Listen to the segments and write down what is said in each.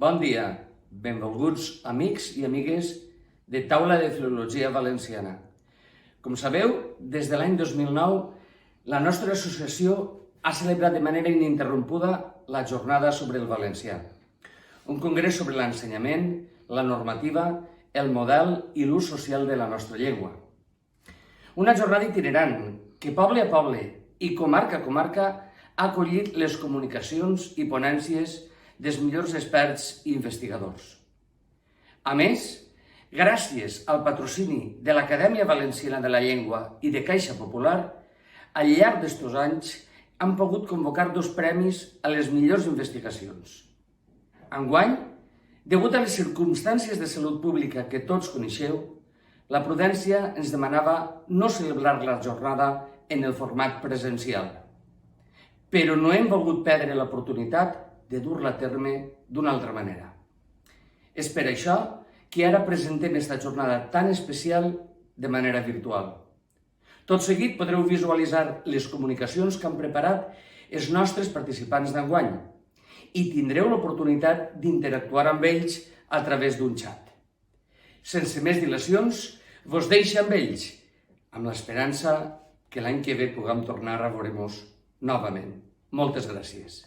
Bon dia, benvolguts amics i amigues de Taula de Filologia Valenciana. Com sabeu, des de l'any 2009, la nostra associació ha celebrat de manera ininterrompuda la Jornada sobre el Valencià, un congrés sobre l'ensenyament, la normativa, el model i l'ús social de la nostra llengua. Una jornada itinerant que poble a poble i comarca a comarca ha acollit les comunicacions i ponències dels millors experts i investigadors. A més, gràcies al patrocini de l'Acadèmia Valenciana de la Llengua i de Caixa Popular, al llarg d'estos anys han pogut convocar 2 premis a les millors investigacions. Enguany, degut a les circumstàncies de salut pública que tots coneixeu, la prudència ens demanava no celebrar la jornada en el format presencial. Però no hem volgut perdre l'oportunitat de dur-la a terme d'una altra manera. És per això que ara presentem aquesta jornada tan especial de manera virtual. Tot seguit podreu visualitzar les comunicacions que han preparat els nostres participants d'enguany i tindreu l'oportunitat d'interactuar amb ells a través d'un xat. Sense més dilacions, vos deixo amb ells, amb l'esperança que l'any que ve puguem tornar a veure-nos novament. Moltes gràcies.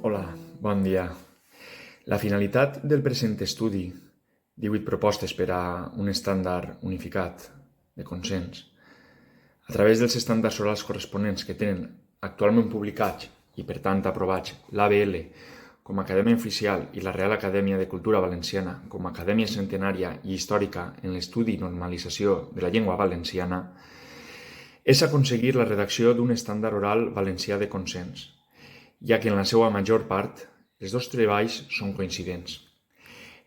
Hola, bon dia. La finalitat del present estudi, 18 propostes per a un estàndard unificat de consens, a través dels estàndards orals corresponents que tenen actualment publicats i per tant aprovats l'ABL com a Acadèmia Oficial i la Real Acadèmia de Cultura Valenciana com a Acadèmia Centenària i Històrica en l'estudi i normalització de la llengua valenciana, és aconseguir la redacció d'un estàndard oral valencià de consens, ja que en la seva major part els 2 treballs són coincidents.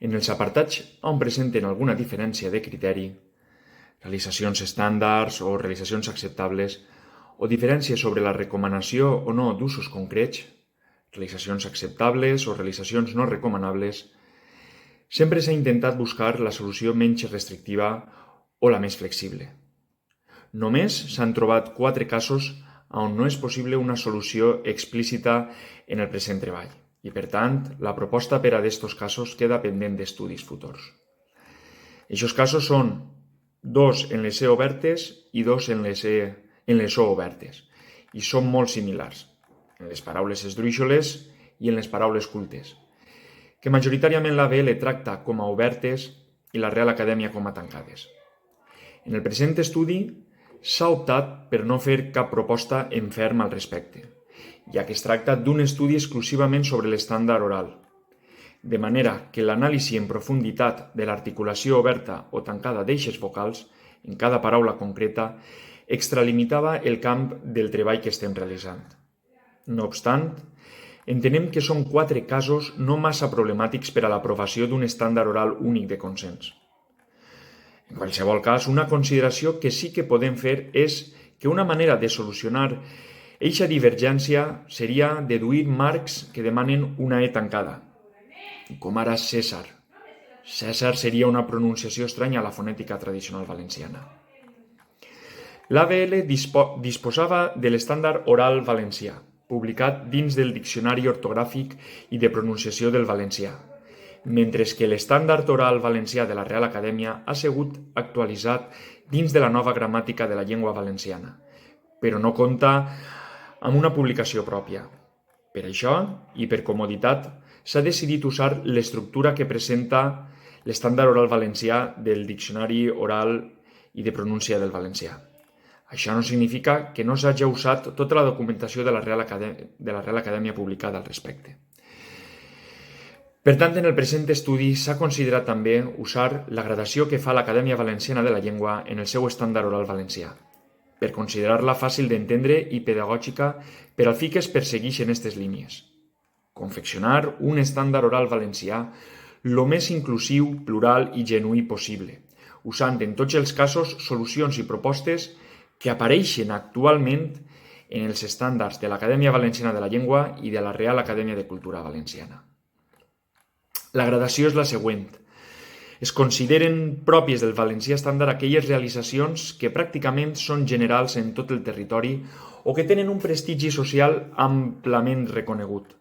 En els apartats on presenten alguna diferència de criteri, realitzacions estàndards o realitzacions acceptables, o diferències sobre la recomanació o no d'usos concrets, realitzacions acceptables o realitzacions no recomanables, sempre s'ha intentat buscar la solució menys restrictiva o la més flexible. Només s'han trobat 4 casos on no és possible una solució explícita en el present treball i, per tant, la proposta per a d'estos casos queda pendent d'estudis futurs. Aquests casos són 2 en les E obertes i 2 en les O obertes i són molt similars en les paraules esdrúixoles i en les paraules cultes, que majoritàriament l'ABL tracta com a obertes i la Real Acadèmia com a tancades. En el present estudi s'ha optat per no fer cap proposta en ferm al respecte, ja que es tracta d'un estudi exclusivament sobre l'estàndard oral, de manera que l'anàlisi en profunditat de l'articulació oberta o tancada d'eixes vocals en cada paraula concreta extralimitava el camp del treball que estem realitzant. No obstant, entenem que són 4 casos no massa problemàtics per a l'aprovació d'un estàndard oral únic de consens. En qualsevol cas, una consideració que sí que podem fer és que una manera de solucionar eixa divergència seria deduir marcs que demanen una E tancada, com ara Cèsar. Cèsar seria una pronunciació estranya a la fonètica tradicional valenciana. L'ABL disposava de l'estàndard oral valencià, publicat dins del Diccionari Ortogràfic i de Pronunciació del Valencià, mentre que l'estàndard oral valencià de la Real Acadèmia ha sigut actualitzat dins de la nova gramàtica de la llengua valenciana, però no compta amb una publicació pròpia. Per això, i per comoditat, s'ha decidit usar l'estructura que presenta l'estàndard oral valencià del Diccionari Oral i de Pronúncia del Valencià. Això no significa que no s'hagi usat tota la documentació de la Real Acadèmia publicada al respecte. Per tant, en el present estudi s'ha considerat també usar la gradació que fa l'Acadèmia Valenciana de la Llengua en el seu estàndard oral valencià, per considerar-la fàcil d'entendre i pedagògica per al fi que es persegueixen aquestes línies. Confeccionar un estàndard oral valencià lo més inclusiu, plural i genuí possible, usant en tots els casos solucions i propostes que apareixen actualment en els estàndards de l'Acadèmia Valenciana de la Llengua i de la Real Acadèmia de Cultura Valenciana. La gradació és la següent. Es consideren pròpies del valencià estàndard aquelles realitzacions que pràcticament són generals en tot el territori o que tenen un prestigi social amplament reconegut.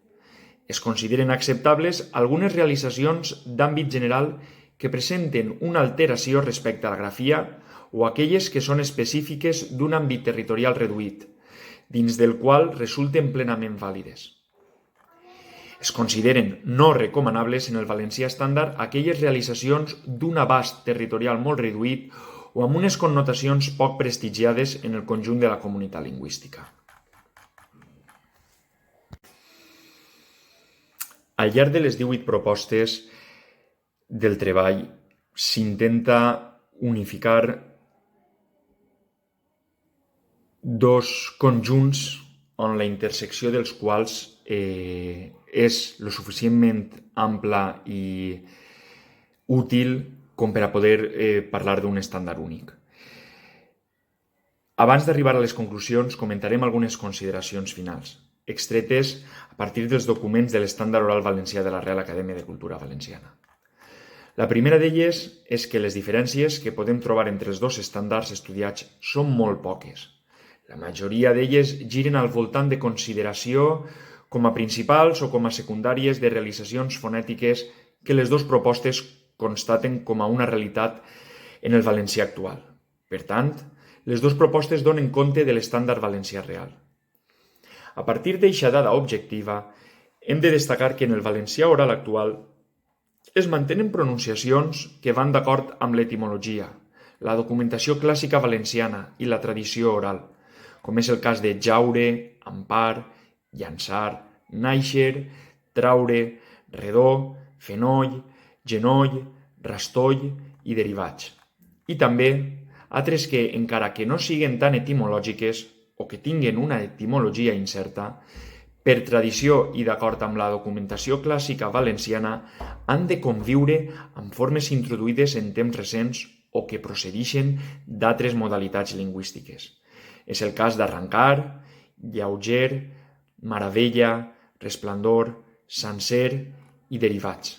Es consideren acceptables algunes realitzacions d'àmbit general que presenten una alteració respecte a la grafia o aquelles que són específiques d'un àmbit territorial reduït, dins del qual resulten plenament vàlides. Es consideren no recomanables en el valencià estàndard aquelles realitzacions d'un abast territorial molt reduït o amb unes connotacions poc prestigiades en el conjunt de la comunitat lingüística. Al llarg de les 18 propostes del treball s'intenta unificar dos conjunts on la intersecció dels quals és lo suficientment ampla i útil com per a poder parlar d'un estàndard únic. Abans d'arribar a les conclusions, comentarem algunes consideracions finals, extretes a partir dels documents de l'estàndard oral valencià de la Real Acadèmia de Cultura Valenciana. La primera d'elles és que les diferències que podem trobar entre els dos estàndards estudiats són molt poques. La majoria d'elles giren al voltant de consideració com a principals o com a secundàries de realitzacions fonètiques que les dues propostes constaten com a una realitat en el valencià actual. Per tant, les dues propostes donen compte de l'estàndard valencià real. A partir d'eixa dada objectiva, hem de destacar que en el valencià oral actual es mantenen pronunciacions que van d'acord amb l'etimologia, la documentació clàssica valenciana i la tradició oral, com és el cas de jaure, empar, llançar, nàixer, traure, redó, fenoll, genoll, rastoll i derivats. I també altres que, encara que no siguin tan etimològiques o que tinguen una etimologia incerta, per tradició i d'acord amb la documentació clàssica valenciana, han de conviure amb formes introduïdes en temps recents o que procedixen d'altres modalitats lingüístiques. És el cas d'arrancar, lleuger, meravella, resplendor, sencer i derivats.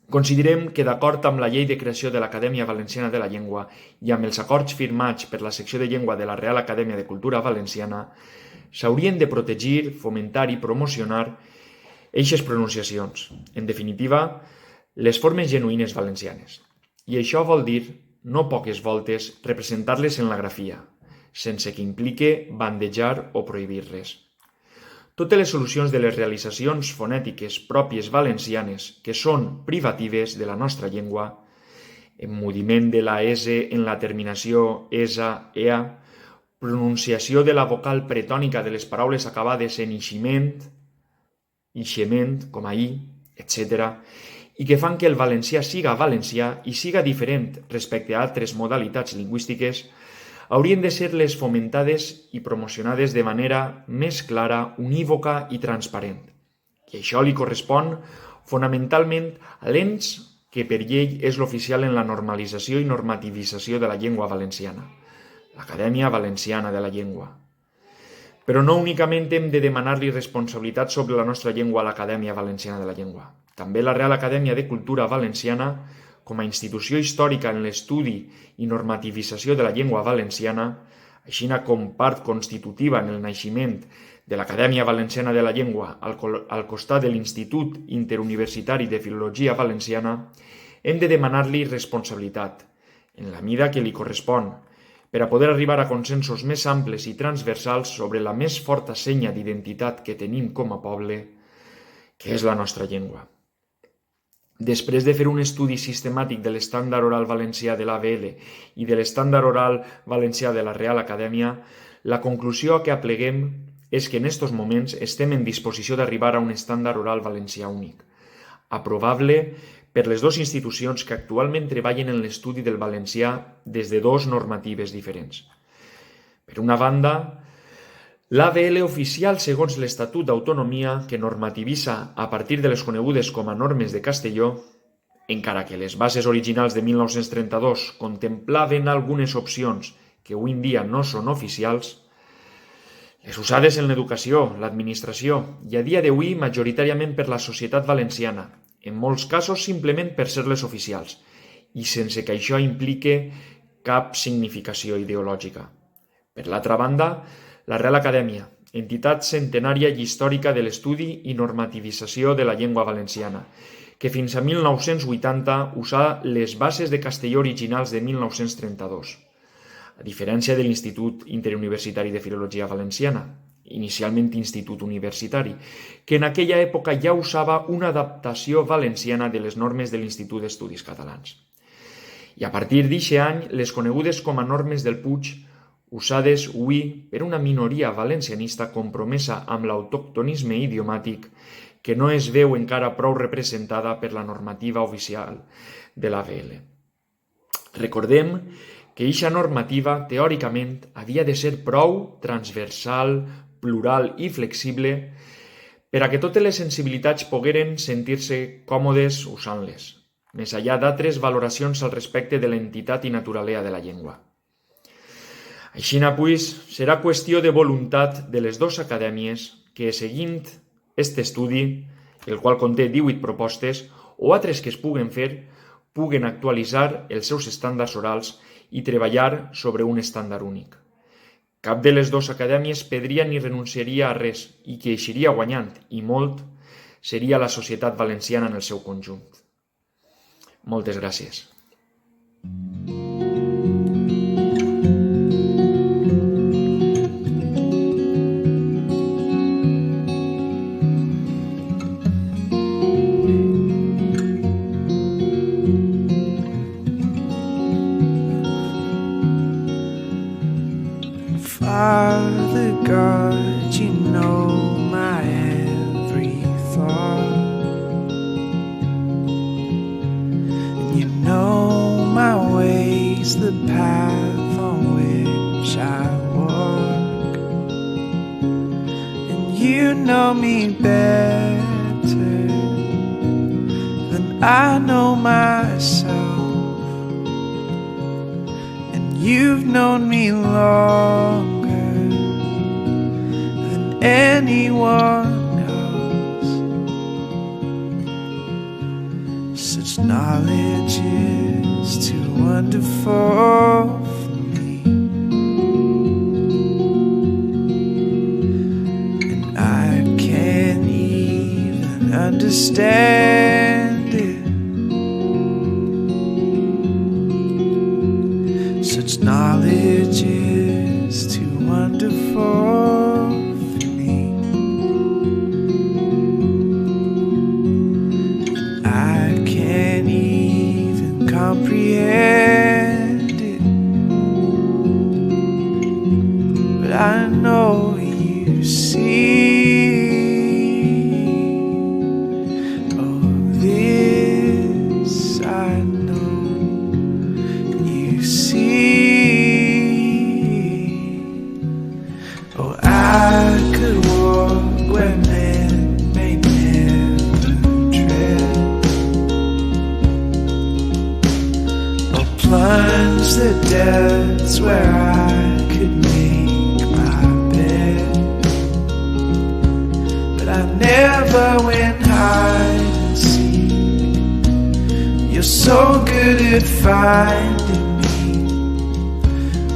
Considerem que, d'acord amb la Llei de Creació de l'Acadèmia Valenciana de la Llengua i amb els acords firmats per la secció de llengua de la Real Acadèmia de Cultura Valenciana, s'haurien de protegir, fomentar i promocionar eixes pronunciacions, en definitiva, les formes genuïnes valencianes. I això vol dir, no poques voltes, representar-les en la grafia, sense que implique bandejar o prohibir-les. Totes les solucions de les realitzacions fonètiques pròpies valencianes que són privatives de la nostra llengua, emmudiment de la S en la terminació ESA, EA, pronunciació de la vocal pretònica de les paraules acabades en iximent, ixement, com a I, etc., i que fan que el valencià siga valencià i siga diferent respecte a altres modalitats lingüístiques, haurien de ser les fomentades i promocionades de manera més clara, unívoca i transparent. I això li correspon fonamentalment a l'ens que per llei és l'oficial en la normalització i normativització de la llengua valenciana, l'Acadèmia Valenciana de la Llengua. Però no únicament hem de demanar-li responsabilitat sobre la nostra llengua a l'Acadèmia Valenciana de la Llengua. També la Real Acadèmia de Cultura Valenciana, com a institució històrica en l'estudi i normativització de la llengua valenciana, així com part constitutiva en el naixement de l'Acadèmia Valenciana de la Llengua al costat de l'Institut Interuniversitari de Filologia Valenciana, hem de demanar-li responsabilitat, en la mida que li correspon, per a poder arribar a consensos més amples i transversals sobre la més forta senya d'identitat que tenim com a poble, que és la nostra llengua. Després de fer un estudi sistemàtic de l'estàndard oral valencià de l'AVL i de l'estàndard oral valencià de la Real Acadèmia, la conclusió a què apleguem és que en estos moments estem en disposició d'arribar a un estàndard oral valencià únic, aprovable per les dues institucions que actualment treballen en l'estudi del valencià des de dues normatives diferents. Per una banda, l'AVL oficial segons l'Estatut d'Autonomia que normativitza a partir de les conegudes com a normes de Castelló, encara que les bases originals de 1932 contemplaven algunes opcions que avui en dia no són oficials, les usades en l'educació, l'administració i a dia d'avui majoritàriament per la societat valenciana, en molts casos simplement per ser les oficials, i sense que això implique cap significació ideològica. Per l'altra banda, la Real Acadèmia, entitat centenària i històrica de l'estudi i normativització de la llengua valenciana, que fins a 1980 usà les bases de castellà originals de 1932, a diferència de l'Institut Interuniversitari de Filologia Valenciana, inicialment Institut Universitari, que en aquella època ja usava una adaptació valenciana de les normes de l'Institut d'Estudis Catalans. I a partir d'aquest any, les conegudes com a normes del Puig, usades avui per una minoria valencianista compromesa amb l'autoctonisme idiomàtic que no es veu encara prou representada per la normativa oficial de l'AVL. Recordem que aquesta normativa, teòricament, havia de ser prou transversal, plural i flexible per a que totes les sensibilitats pogueren sentir-se còmodes usant-les, més enllà d'altres valoracions al respecte de l'entitat i naturalesa de la llengua. Així, pues, serà qüestió de voluntat de les dues acadèmies que, seguint aquest estudi, el qual conté 18 propostes, o altres que es puguen fer, puguen actualitzar els seus estàndards orals i treballar sobre un estàndard únic. Cap de les dues acadèmies perdria ni renunciaria a res i qui eixiria guanyant, i molt, seria la societat valenciana en el seu conjunt. Moltes gràcies. Father God, you know my every thought, and you know my ways, the path on which I walk, and you know me better than I know myself, and you've known me longer anyone else. Such knowledge is too wonderful for me, and I can't even understand it. Such knowledge is too wonderful. Comprehend it, but I know you see. Oh, this I know you see. Oh, I could walk where men may never tread, plunge the depths where I could make my bed, but I never went hide and seek. You're so good at finding me,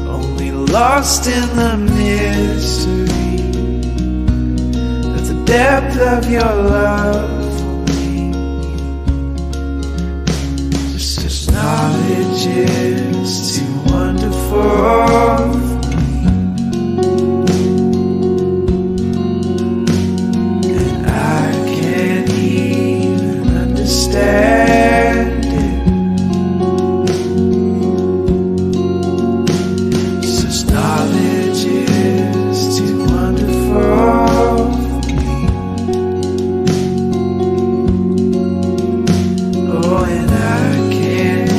only lost in the mystery of the depth of your love. Knowledge is too wonderful for me, and I can't even understand it. Such knowledge is too wonderful for me. Oh, and I can't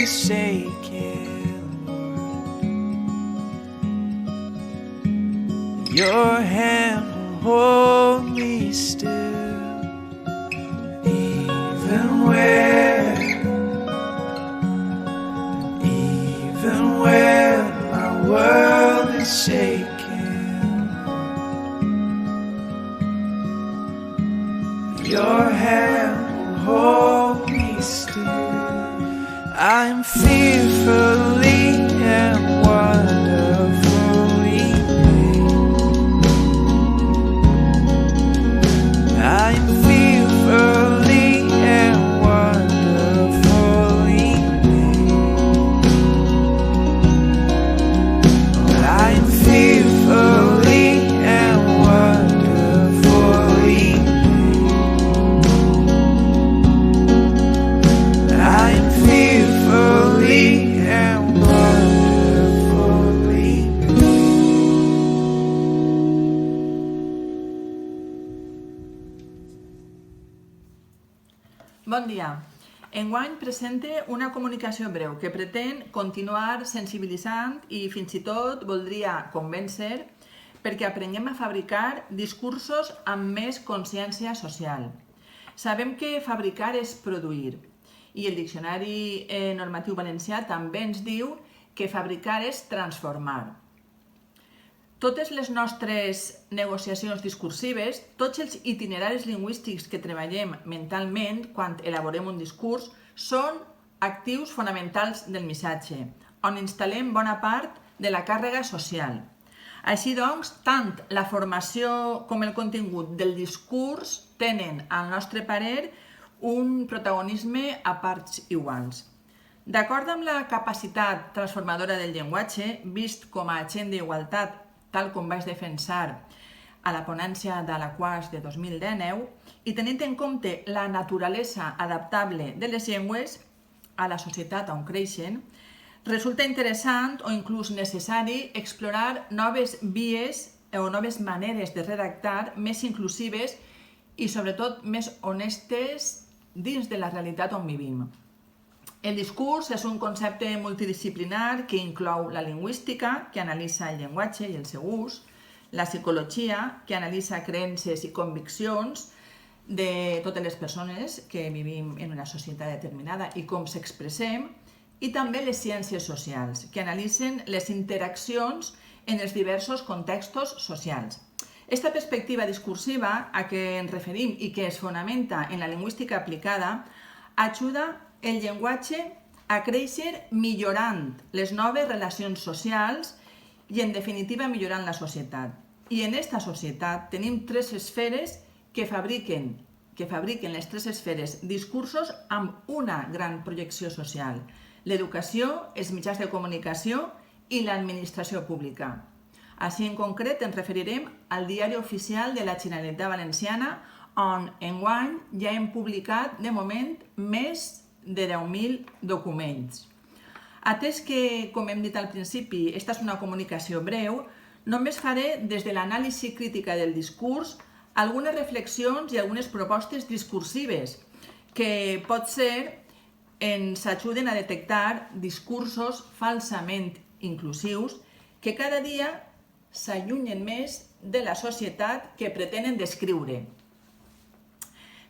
shaking. Your hand will hold me still, even when my world is shaking. Your hand will hold me still. I'm fearfully and wonderfully made. I'm fearfully and wonderfully made. I'm fearfully and wonderfully made. I'm fearfully and wonderfully made. Bon dia. Enguany presente una comunicació breu que pretén continuar sensibilitzant i fins i tot voldria convèncer perquè aprenguem a fabricar discursos amb més consciència social. Sabem que fabricar és produir i el Diccionari Normatiu Valencià també ens diu que fabricar és transformar. Totes les nostres negociacions discursives, tots els itineraris lingüístics que treballem mentalment quan elaborem un discurs són actius fonamentals del missatge, on instal·lem bona part de la càrrega social. Així doncs, tant la formació com el contingut del discurs tenen, al nostre parer, un protagonisme a parts iguals. D'acord amb la capacitat transformadora del llenguatge, vist com a agent d'igualtat, tal com vaig defensar a la ponència de la QUAS de 2019, i tenint en compte la naturalesa adaptable de les llengües a la societat on creixen, resulta interessant o inclús necessari explorar noves vies o noves maneres de redactar més inclusives i sobretot més honestes dins de la realitat on vivim. El discurs és un concepte multidisciplinar que inclou la lingüística, que analitza el llenguatge i el seu ús, la psicologia, que analitza creences i conviccions de totes les persones que vivim en una societat determinada i com s'expressem, i també les ciències socials, que analitzen les interaccions en els diversos contextos socials. Esta perspectiva discursiva a què ens referim i que es fonamenta en la lingüística aplicada ajuda el llenguatge a créixer millorant les noves relacions socials i, en definitiva, millorant la societat. I en aquesta societat tenim tres esferes que fabriquen les tres esferes discursos amb una gran projecció social: l'educació, els mitjans de comunicació i l'administració pública. Així, en concret, ens referirem al Diari Oficial de la Generalitat Valenciana, on enguany ja hem publicat, de moment, més de 10.000 documents. Atès que, com hem dit al principi, esta és una comunicació breu, només faré, des de l'anàlisi crítica del discurs, algunes reflexions i algunes propostes discursives que potser ens ajuden a detectar discursos falsament inclusius que cada dia s'allunyen més de la societat que pretenen descriure.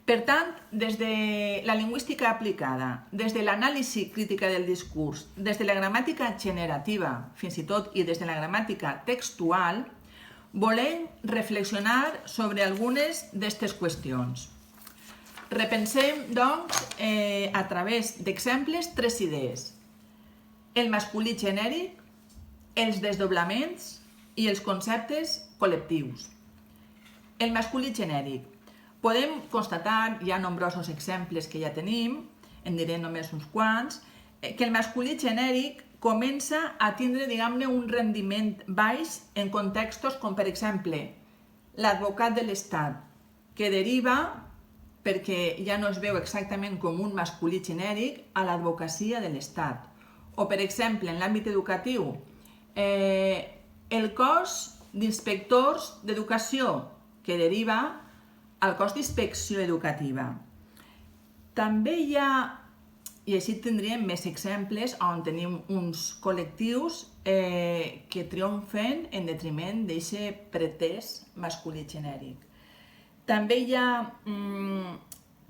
Per tant, des de la lingüística aplicada, des de l'anàlisi crítica del discurs, des de la gramàtica generativa, fins i tot, i des de la gramàtica textual, volem reflexionar sobre algunes d'aquestes qüestions. Repensem, doncs, a través d'exemples, tres idees: el masculí genèric, els desdoblaments i els conceptes col·lectius. El masculí genèric. Podem constatar, hi ha nombrosos exemples que ja tenim, en diré només uns quants, que el masculí genèric comença a tindre, diguem-ne, un rendiment baix en contextos com, per exemple, l'advocat de l'Estat, que deriva, perquè ja no es veu exactament com un masculí genèric, a l'advocacia de l'Estat. O, per exemple, en l'àmbit educatiu, el cos d'inspectors d'educació, que deriva al cos d'inspecció educativa. També hi ha I així tindríem més exemples on tenim uns col·lectius que triomfen en detriment d'aquest pretès masculí genèric. També hi ha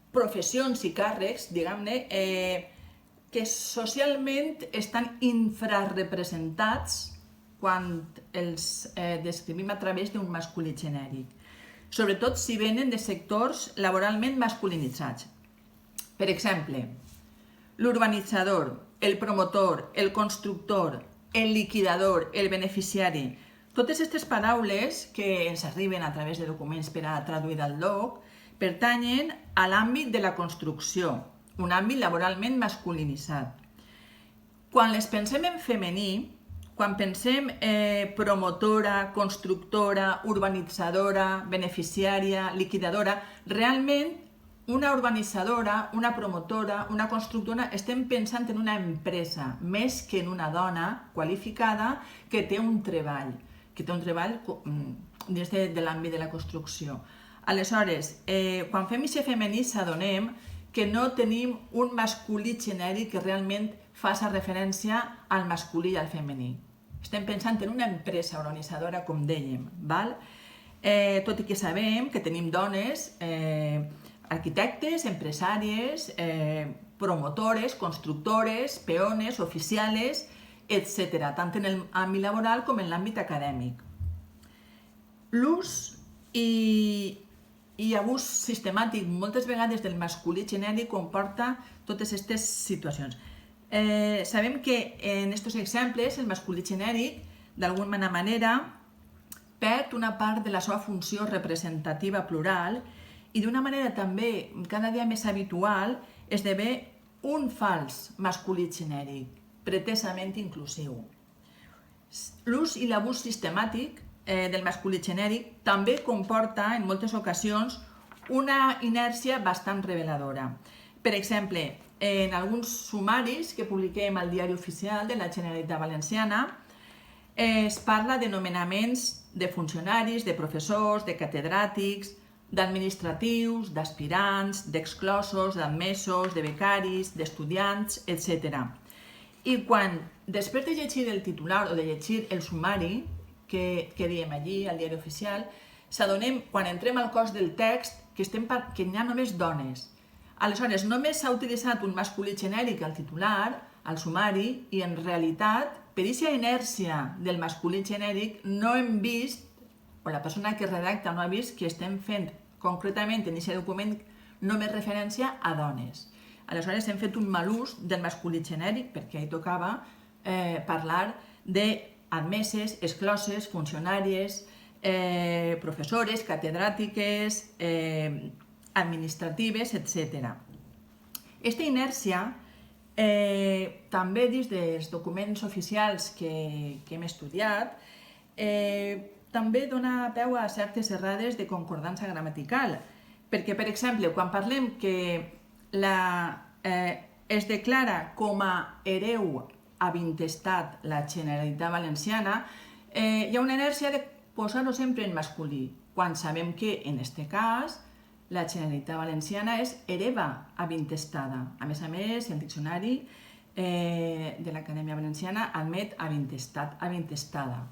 professions i càrrecs, diguem-ne, que socialment estan infrarrepresentats quan els descrivim a través d'un masculí genèric, sobretot si venen de sectors laboralment masculinitzats. Per exemple, l'urbanitzador, el promotor, el constructor, el liquidador, el beneficiari. Totes aquestes paraules que ens arriben a través de documents per a traduir del DOC pertanyen a l'àmbit de la construcció, un àmbit laboralment masculinitzat. Quan les pensem en femení, quan pensem promotora, constructora, urbanitzadora, beneficiària, liquidadora, realment una urbanitzadora, una promotora, una constructora, estem pensant en una empresa, més que en una dona qualificada que té un treball dins de l'àmbit de la construcció. Aleshores, quan fem aquest femení s'adonem que no tenim un masculí genèric que realment faci referència al masculí i al femení. Estem pensant en una empresa organitzadora, com dèiem, val? Tot i que sabem que tenim dones arquitectes, empresàries, promotores, constructores, peones, oficiales, etc., tant en l'àmbit laboral com en l'àmbit acadèmic. L'ús i abús sistemàtic moltes vegades del masculí genèric comporta totes aquestes situacions. Sabem que en aquests exemples el masculí genèric d'alguna manera perd una part de la seva funció representativa plural i d'una manera també cada dia més habitual esdevé un fals masculí genèric, pretesament inclusiu. L'ús i l'abús sistemàtic del masculí genèric també comporta en moltes ocasions una inèrcia bastant reveladora. Per exemple, en alguns sumaris que publiquem al Diari Oficial de la Generalitat Valenciana es parla de nomenaments de funcionaris, de professors, de catedràtics, d'administratius, d'aspirants, d'exclosos, d'admesos, de becaris, d'estudiants, etc. I quan, després de llegir el titular o de llegir el sumari que diem allí, al Diari Oficial, s'adonem, quan entrem al cos del text, que n'hi ha només dones. Aleshores, només s'ha utilitzat un masculí genèric al titular, al sumari, i en realitat, per aquesta inèrcia del masculí genèric, no hem vist, o la persona que redacta no ha vist, que estem fent concretament en aquest document només referència a dones. Aleshores, hem fet un mal ús del masculí genèric, perquè hi tocava parlar d'admeses, excloses, funcionàries, professores, catedràtiques, administratives, etc. Aquesta inèrcia, també dins dels documents oficials que hem estudiat, també dona peu a certes errades de concordança gramatical, perquè, per exemple, quan parlem que es declara com a hereu havintestat la Generalitat Valenciana, hi ha una inèrcia de posar-ho sempre en masculí, quan sabem que, en aquest cas, la Generalitat Valenciana és hereva havintestada. A més, el diccionari de l'Acadèmia Valenciana admet havintestat, havintestada.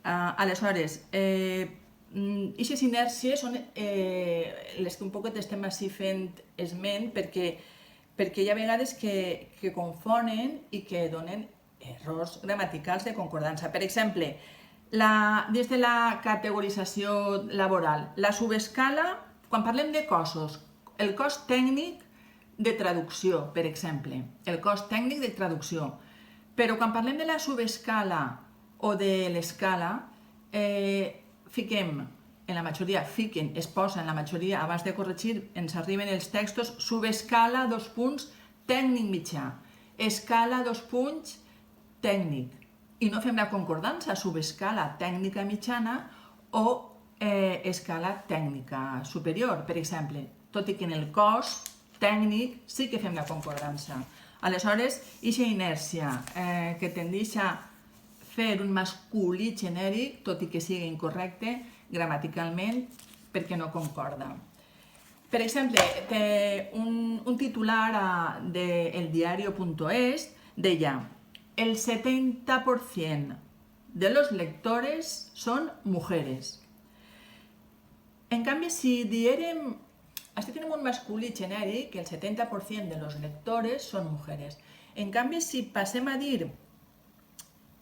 Aleshores, aquestes inèrcies són les que un poc estem així fent esment perquè hi ha vegades que confonen i que donen errors gramaticals de concordança. Per exemple, des de la categorització laboral, la subescala, quan parlem de cossos, el cos tècnic de traducció, per exemple, el cos tècnic de traducció. Però quan parlem de la subescala o de l'escala, fiquem, en la majoria, es posa en la majoria, abans de corregir, ens arriben els textos, subescala, tècnic mitjà, escala, tècnic. I no fem la concordança, subescala tècnica mitjana o escala tècnica superior, per exemple, tot i que en el cos tècnic sí que fem la concordança. Aleshores, aquesta inèrcia que tendeix a fer un masculí genèric, tot i que sigui incorrecte gramaticalment, perquè no concorda. Per exemple, un titular de eldiario.es deia: el 70% de los lectores son mujeres. En canvi, si diérem, aquí tenim un masculí genèric, que el 70% de los lectores són mujeres. En canvi, si passem a dir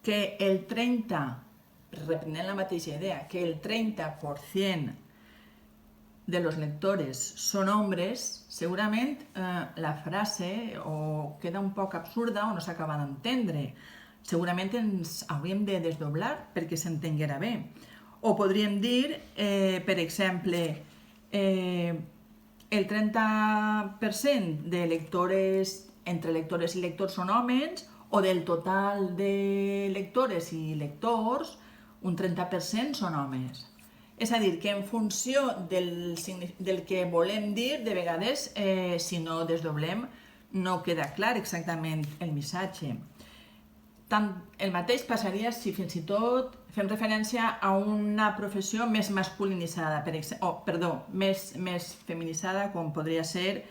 que el 30%, reprenent la mateixa idea, que el 30% de los lectores són hombres, segurament la frase o queda un poc absurda o no s'acaba d'entendre. Segurament ens hauríem de desdoblar perquè s'entenguera bé. O podríem dir, per exemple, el 30% de lectores, entre lectores i lectors són homes, o del total de lectores i lectors, un 30% són homes. És a dir, que en funció del que volem dir, de vegades, si no desdoblem, no queda clar exactament el missatge. El mateix passaria si fins i tot fem referència a una professió més masculinitzada, més feminitzada, com podria ser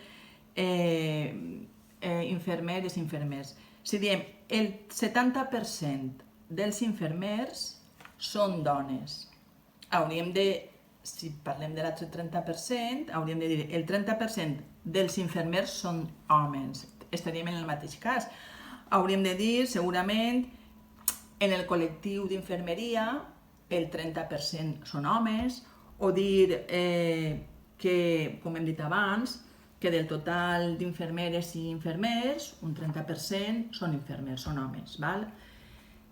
infermeres i infermers. Si diem el 70% dels infermers són dones, hauríem de, si parlem de l'altre 30%, hauríem de dir el 30% dels infermers són homes. Estaríem en el mateix cas. Hauríem de dir, segurament, en el col·lectiu d'infermeria el 30% són homes, o dir que, com hem dit abans, que del total d'infermeres i infermers, un 30% són infermers, són homes, val?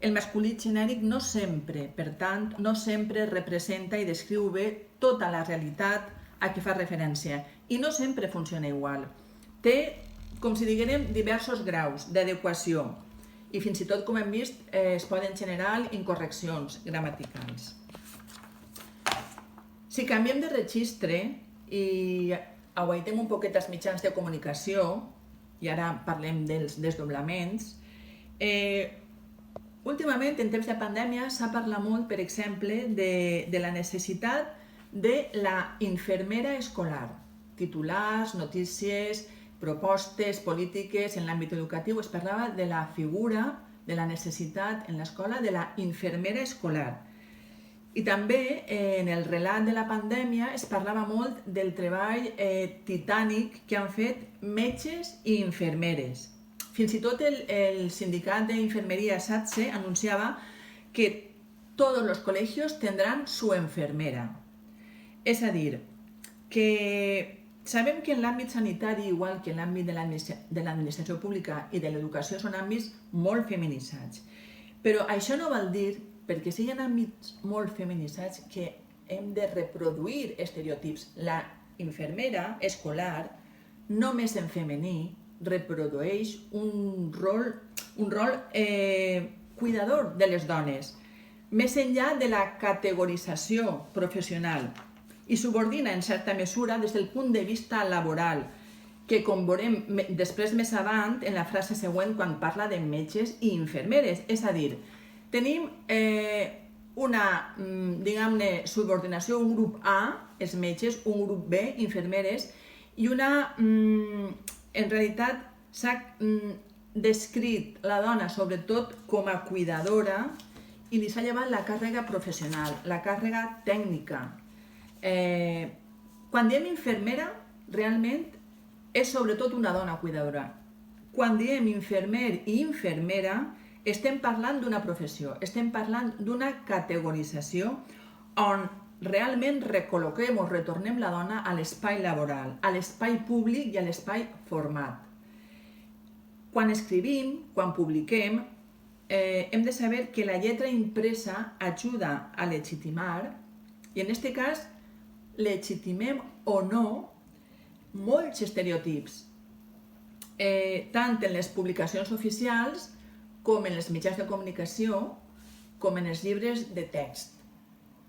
El masculí genèric no sempre, per tant, no sempre representa i descriu bé tota la realitat a què fa referència i no sempre funciona igual. Té, com si diguérem, diversos graus d'adequació i fins i tot, com hem vist, es poden generar incorreccions gramaticals. Si canviem de registre i aguaitem un poquet els mitjans de comunicació, i ara parlem dels desdoblaments, últimament, en temps de pandèmia, s'ha parlat molt, per exemple, de la necessitat de la infermera escolar. Titulars, notícies, propostes polítiques en l'àmbit educatiu, es parlava de la figura, de la necessitat en l'escola de la infermera escolar. I també en el relat de la pandèmia es parlava molt del treball titànic que han fet metges i infermeres. Fins i tot el sindicat d'infermeria SATSE anunciava que todos los colegios tendrán su enfermera. És a dir, que sabem que en l'àmbit sanitari, igual que en l'àmbit de l'administració pública i de l'educació, són àmbits molt feminitzats. Però això no vol dir, perquè si hi ha àmbits molt feminitzats, que hem de reproduir estereotips. La infermera escolar, només en femení, reprodueix un rol cuidador de les dones, més enllà de la categorització professional, i subordina en certa mesura des del punt de vista laboral, que com veurem després més avant en la frase següent quan parla de metges i infermeres. És a dir, tenim una, diguem-ne, subordinació, un grup A, els metges, un grup B, infermeres, i una... En realitat s'ha descrit la dona sobretot com a cuidadora i li s'ha llevat la càrrega professional, la càrrega tècnica. Quan diem infermera, realment és sobretot una dona cuidadora. Quan diem infermer i infermera, estem parlant d'una professió, estem parlant d'una categorització on realment recol·loquem o retornem la dona a l'espai laboral, a l'espai públic i a l'espai format. Quan escrivim, quan publiquem, hem de saber que la lletra impresa ajuda a legitimar, i en aquest cas legitimem o no molts estereotips, tant en les publicacions oficials com en els mitjans de comunicació, com en els llibres de text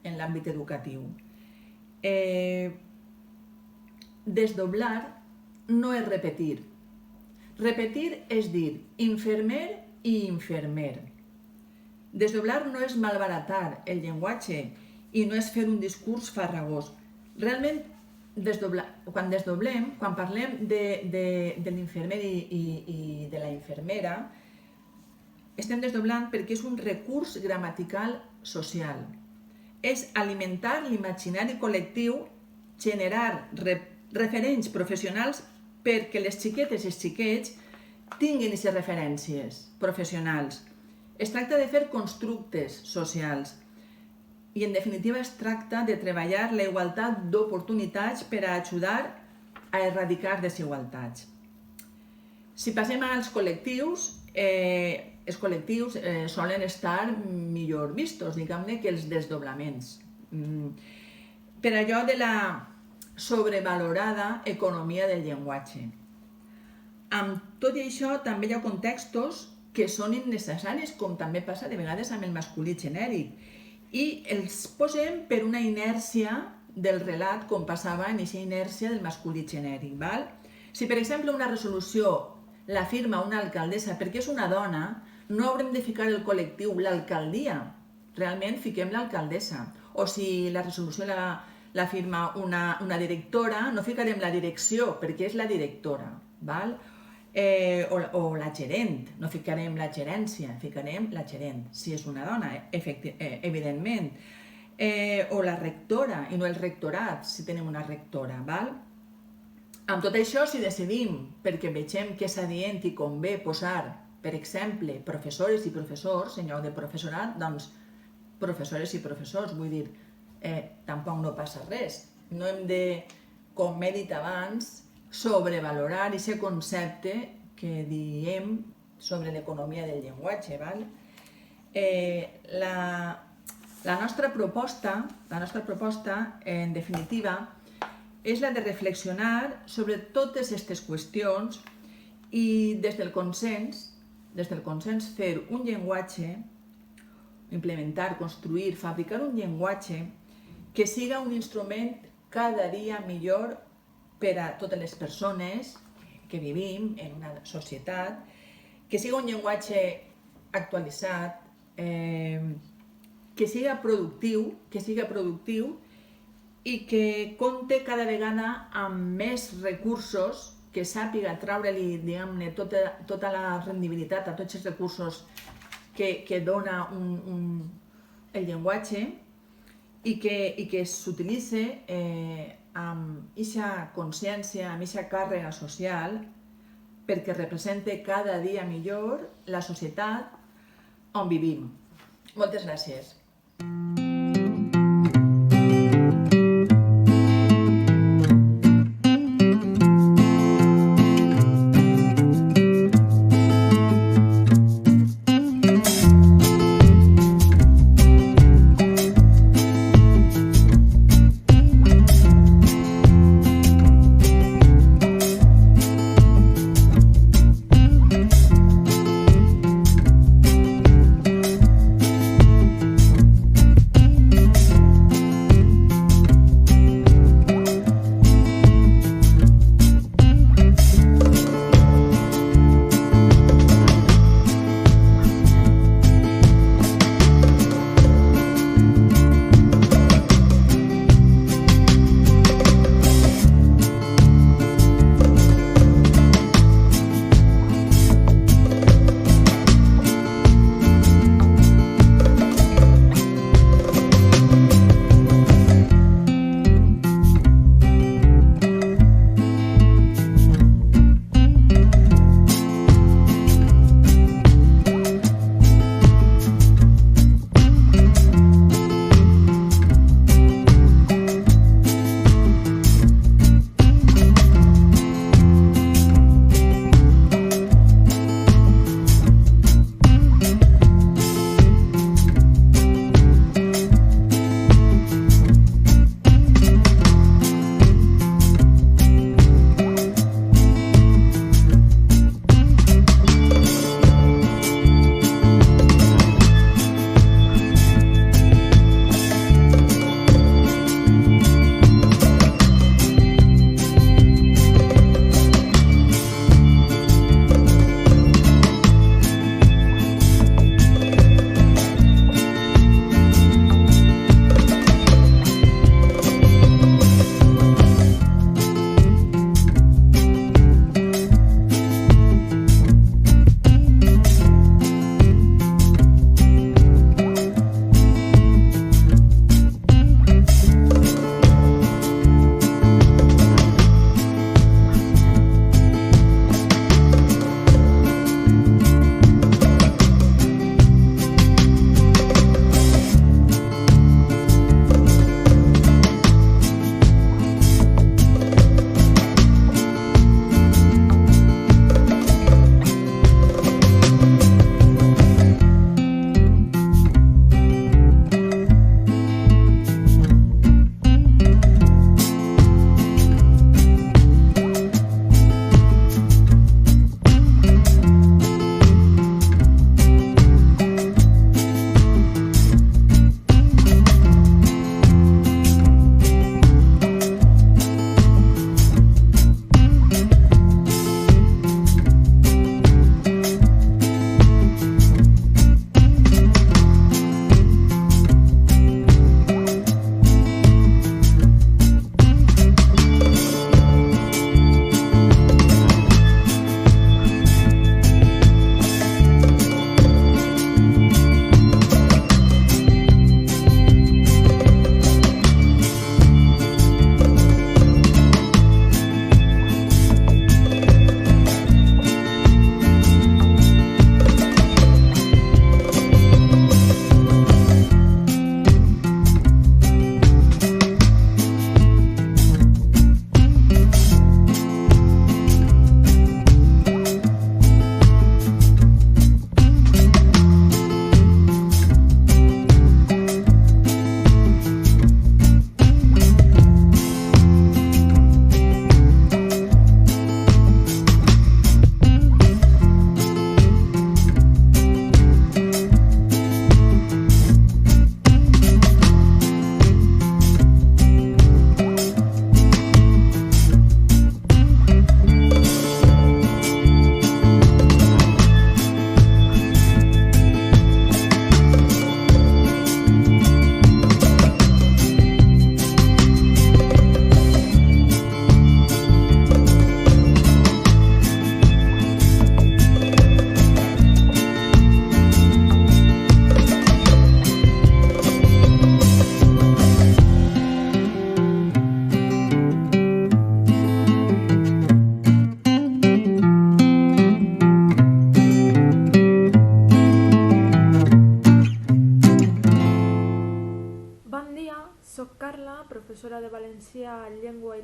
en l'àmbit educatiu. Desdoblar no és repetir. Repetir és dir infermer i infermer. Desdoblar no és malbaratar el llenguatge i no és fer un discurs farragós. Realment quan desdoblem, quan parlem de l'infermer i de la infermera, estem desdoblant perquè és un recurs gramatical social. És alimentar l'imaginari col·lectiu, generar referents professionals perquè les xiquetes i els xiquets tinguin aquestes referències professionals. Es tracta de fer constructes socials i, en definitiva, es tracta de treballar la igualtat d'oportunitats per a ajudar a erradicar desigualtats. Si passem als col·lectius, els col·lectius solen estar millor vistos, diguem-ne, que els desdoblaments. Per allò de la sobrevalorada economia del llenguatge. Amb tot i això, també hi ha contextos que són innecessaris, com també passa de vegades amb el masculí genèric, i els posem per una inèrcia del relat, com passava en aquesta inèrcia del masculí genèric. Si, per exemple, una resolució la firma una alcaldessa perquè és una dona, no haurem de ficar el col·lectiu, l'alcaldia. Realment fiquem l'alcaldessa. O si la resolució la firma una directora, no ficarem la direcció, perquè és la directora. O la gerent, no ficarem la gerència, ficarem la gerent, si és una dona, evidentment. O la rectora, i no el rectorat, si tenim una rectora. Amb tot això, si decidim, perquè vegem que és adient i convé posar, per exemple, professores i professors, en lloc de professorat, doncs professores i professors, vull dir, tampoc no passa res. No hem de, com he dit abans, sobrevalorar aquest concepte que diem sobre l'economia del llenguatge. La nostra proposta, en definitiva, és la de reflexionar sobre totes aquestes qüestions i des del consens fer un llenguatge, implementar, construir, fabricar un llenguatge que siga un instrument cada dia millor per a totes les persones que vivim en una societat, que siga un llenguatge actualitzat, que siga productiu i que compte cada vegada amb més recursos, que sàpiga treure-li, diguem-ne, tota la rendibilitat a tots els recursos que dona el llenguatge i que s'utilitzi amb aquesta consciència, amb aquesta càrrega social, perquè represente cada dia millor la societat on vivim. Moltes gràcies.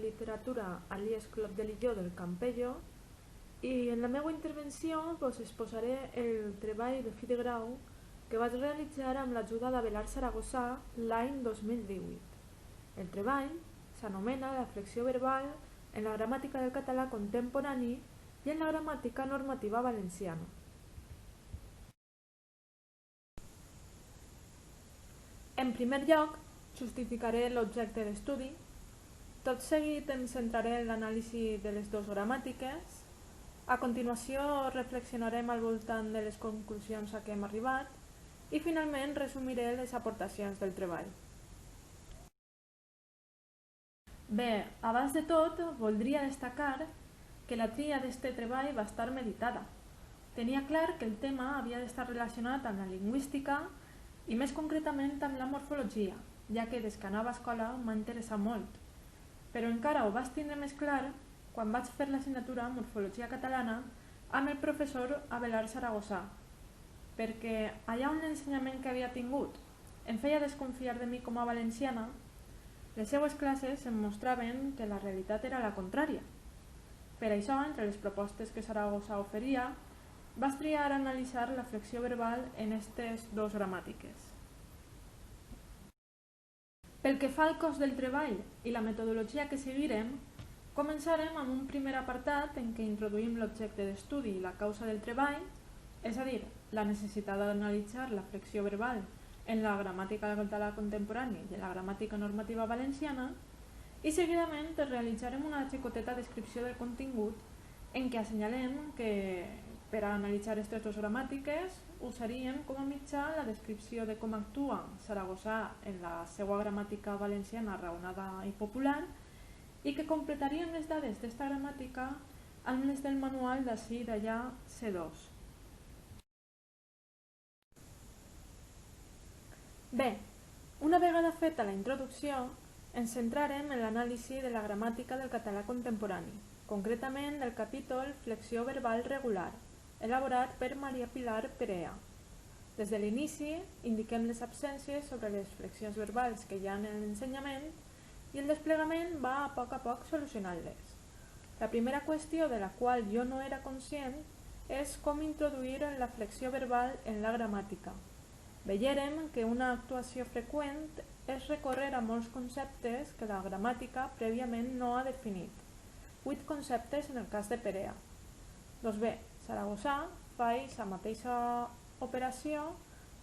Literatura a l'IES Clot de Lilló del Campello i en la meva intervenció us exposaré el treball de fi de grau que vaig realitzar amb l'ajuda d'Abelard Saragossa l'any 2018. El treball s'anomena La flexió verbal en la gramàtica del català contemporani i en la gramàtica normativa valenciana. En primer lloc, justificaré l'objecte d'estudi. Tot seguit em centraré en l'anàlisi de les dues gramàtiques. A continuació reflexionarem al voltant de les conclusions a què hem arribat i finalment resumiré les aportacions del treball. Bé, abans de tot, voldria destacar que la tria d'aquest treball va estar meditada. Tenia clar que el tema havia d'estar relacionat amb la lingüística i més concretament amb la morfologia, ja que des que anava a escola m'ha interessat molt. Però encara ho vaig tindre més clar quan vaig fer l'assignatura Morfologia Catalana amb el professor Abelard Saragossa, perquè allà on l'ensenyament que havia tingut em feia desconfiar de mi com a valenciana, les seues classes em mostraven que la realitat era la contrària. Per això, entre les propostes que Saragossa oferia, vaig triar analitzar la flexió verbal en aquestes dues gramàtiques. Pel que fa al cos del treball i la metodologia que seguirem, començarem amb un primer apartat en què introduïm l'objecte d'estudi i la causa del treball, és a dir, la necessitat d'analitzar la flexió verbal en la gramàtica del català contemporani i en la gramàtica normativa valenciana, i seguidament realitzarem una xicoteta descripció del contingut en què assenyalem que per a analitzar aquestes dues gramàtiques usaríem com a mitjà la descripció de com actua Saragossa en la seva gramàtica valenciana raonada i popular i que completaríem les dades d'esta gramàtica amb les del manual d'ací i d'allà C2. Bé, una vegada feta la introducció, ens centrarem en l'anàlisi de la gramàtica del català contemporani, concretament del capítol Flexió verbal regular, elaborat per Maria Pilar Perea. Des de l'inici, indiquem les absències sobre les flexions verbals que hi ha en l'ensenyament i el desplegament va a poc solucionant-les. La primera qüestió de la qual jo no era conscient és com introduir la flexió verbal en la gramàtica. Veiem que una actuació freqüent és recórrer a molts conceptes que la gramàtica prèviament no ha definit. 8 conceptes en el cas de Perea. Doncs bé, Saragossa fa la mateixa operació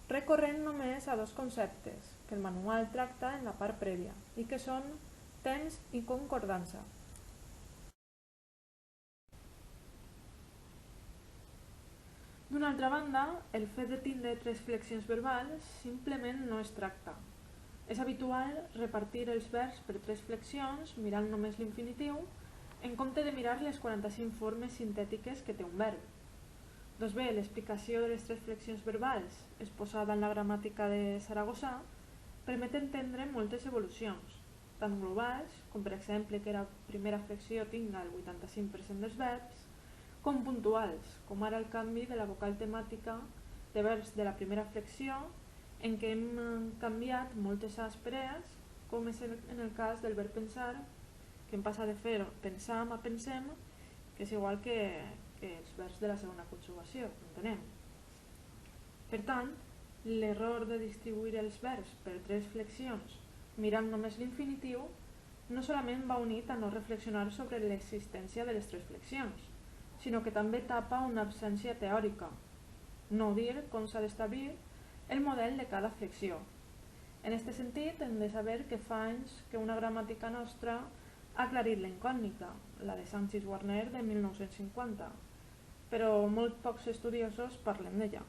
recorrent només a 2 conceptes que el manual tracta en la part prèvia i que són temps i concordança. D'una altra banda, el fet de tindre 3 flexions verbals simplement no es tracta. És habitual repartir els verbs per 3 flexions mirant només l'infinitiu en compte de mirar les 45 formes sintètiques que té un verb. Doncs bé, l'explicació de les 3 flexions verbals exposada en la gramàtica de Saragossa permet entendre moltes evolucions, tant globals, com per exemple que la primera flexió tinga el 85% dels verbs, com puntuals, com ara el canvi de la vocal temàtica de verbs de la primera flexió en què hem canviat moltes asperes, com és en el cas del verb pensar, que em passa de fer pensam a pensem, que és igual que els verbs de la segona conjugació, entenem. Per tant, l'error de distribuir els verbs per 3 flexions mirant només l'infinitiu no solament va unit a no reflexionar sobre l'existència de les 3 flexions, sinó que també tapa una absència teòrica, no dir com s'ha d'establir el model de cada flexió. En aquest sentit, hem de saber que fa anys que una gramàtica nostra ha aclarit la incògnita, la de Sanchis Warner de 1950, però molt pocs estudiosos parlen d'ella.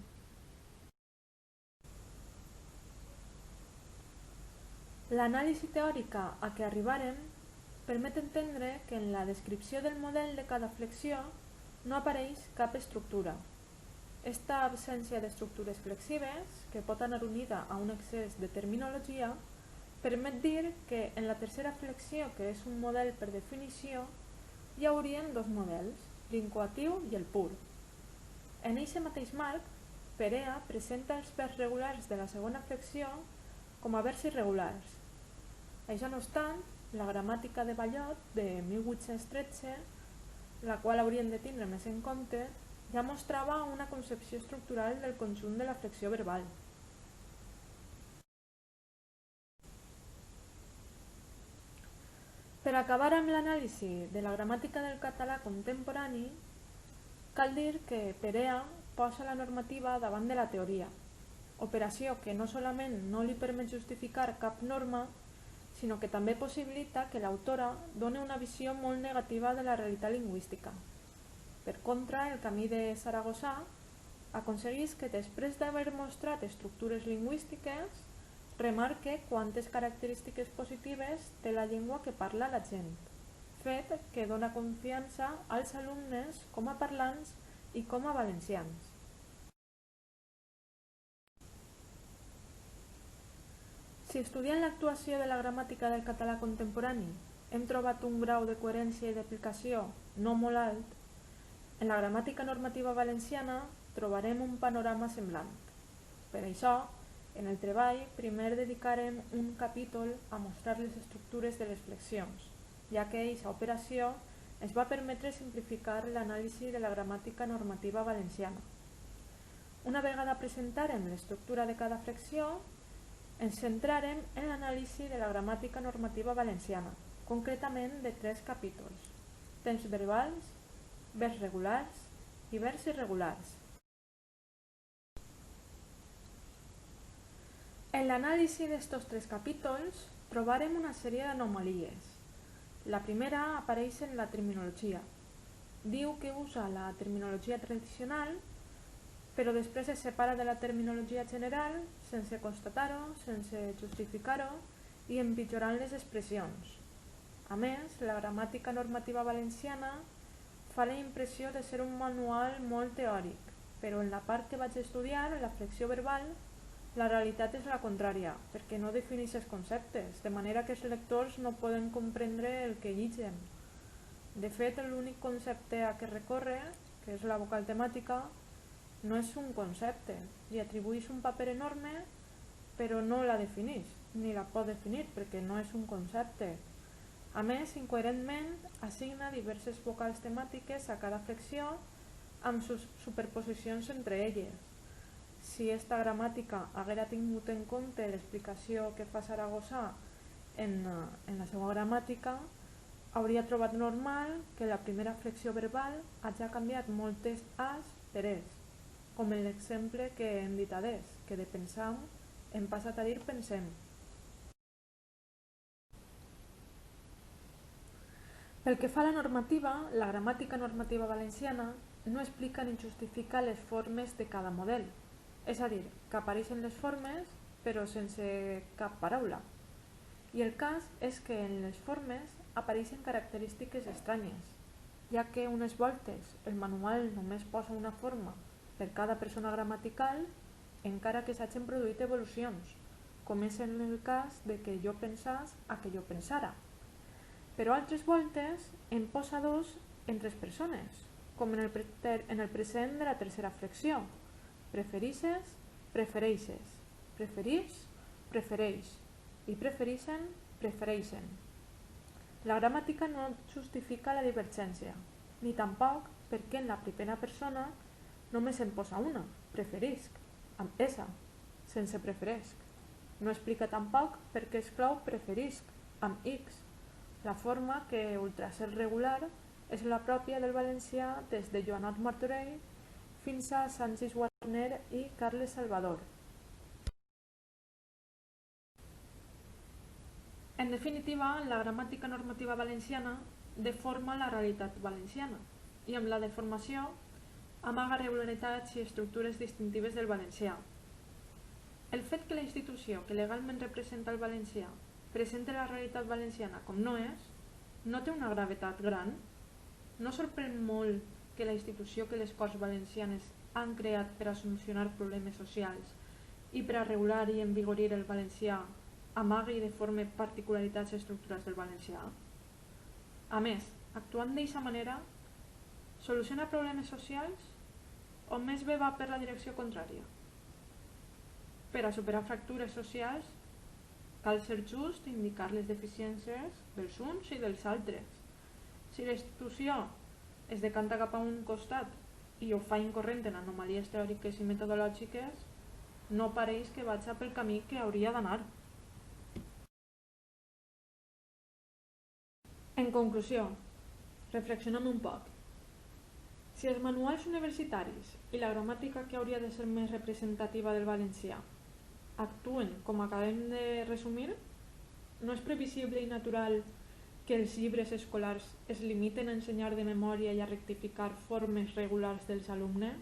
L'anàlisi teòrica a què arribarem permet entendre que en la descripció del model de cada flexió no apareix cap estructura. Esta absència d'estructures flexives, que pot anar unida a un excés de terminologia, permet dir que en la tercera flexió, que és un model per definició, hi haurien 2 models, l'incoatiu i el pur. En aquest mateix marc, Perea presenta els verbs regulars de la segona flexió com a verbs irregulars. Això no obstant, la gramàtica de Ballot de 1813, la qual hauríem de tindre més en compte, ja mostrava una concepció estructural del conjunt de la flexió verbal. Per acabar amb l'anàlisi de la gramàtica del català contemporani, cal dir que Perea posa la normativa davant de la teoria, operació que no solament no li permet justificar cap norma, sinó que també possibilita que l'autora doni una visió molt negativa de la realitat lingüística. Per contra, el camí de Saragossa aconsegueix que després d'haver mostrat estructures lingüístiques, remarque quantes característiques positives té la llengua que parla la gent, fet que dona confiança als alumnes com a parlants i com a valencians. Si estudiant l'actuació de la gramàtica del català contemporani hem trobat un grau de coherència i d'aplicació no molt alt, en la gramàtica normativa valenciana trobarem un panorama semblant. Per això, en el treball primer dedicarem un capítol a mostrar les estructures de les flexions, ja que aquesta operació ens va permetre simplificar l'anàlisi de la gramàtica normativa valenciana. Una vegada presentarem l'estructura de cada flexió, ens centrarem en l'anàlisi de la gramàtica normativa valenciana, concretament de 3 capítols: temps verbals, verbs regulars i verbs irregulars. En l'anàlisi d'estos 3 capítols trobarem una sèrie d'anomalies. La primera apareix en la terminologia. Diu que usa la terminologia tradicional, però després es separa de la terminologia general sense constatar-ho, sense justificar-ho i empitjorant les expressions. A més, la gramàtica normativa valenciana fa la impressió de ser un manual molt teòric, però en la part que vaig estudiar, la flexió verbal, la realitat és la contrària, perquè no defineix els conceptes, de manera que els lectors no poden comprendre el que llitgen. De fet, l'únic concepte a què recorre, que és la vocal temàtica, no és un concepte, li atribueix un paper enorme, però no la defineix, ni la pot definir, perquè no és un concepte. A més, incoherentment, assigna diverses vocals temàtiques a cada flexió amb superposicions entre elles. Si esta gramàtica haguera tingut en compte l'explicació que fa Saragossa en la seva gramàtica, hauria trobat normal que la primera flexió verbal hagi canviat moltes as per es, com en l'exemple que hem dit adés, que de pensam hem passat a dir pensem. Pel que fa a la normativa, la gramàtica normativa valenciana no explica ni justifica les formes de cada model, és a dir, que apareixen les formes però sense cap paraula. I el cas és que en les formes apareixen característiques estranyes, ja que unes voltes el manual només posa una forma per cada persona gramatical, encara que s'hagin produït evolucions, com és en el cas de que jo pensàs a que jo pensara. Però altres voltes en posa dos en 3 persones, com en el present de la tercera flexió: preferixes, prefereixes, preferix, prefereix i preferixen, prefereixen. La gramàtica no justifica la divergència, ni tampoc perquè en la primera persona només en posa una, preferisc, amb S, sense preferesc. No explica tampoc per què exclou preferisc, amb X. La forma que, ultra ser regular, és la pròpia del valencià des de Joanot Martorell fins a Sanchis Warner i Carles Salvador. En definitiva, la gramàtica normativa valenciana deforma la realitat valenciana i amb la deformació amaga regularitats i estructures distintives del valencià. El fet que la institució que legalment representa el valencià presenta la realitat valenciana com no és, no té una gravetat gran? No sorprèn molt que la institució que les Corts Valencianes han creat per a solucionar problemes socials i per a regular i envigorir el valencià amagui i deforme particularitats estructurals del valencià? A més, actuant d'aquesta manera, soluciona problemes socials o més bé va per la direcció contrària? Per a superar fractures socials cal ser just i indicar les deficiències dels uns i dels altres. Si la institució es decanta cap a un costat i ho fa incorrent en anomalies teòriques i metodològiques, no pareix que vaig pel camí que hauria d'anar. En conclusió, reflexionem un poc. Si els manuals universitaris i la gramàtica que hauria de ser més representativa del valencià actuen com acabem de resumir, no és previsible i natural que els llibres escolars es limiten a ensenyar de memòria i a rectificar formes regulars dels alumnes?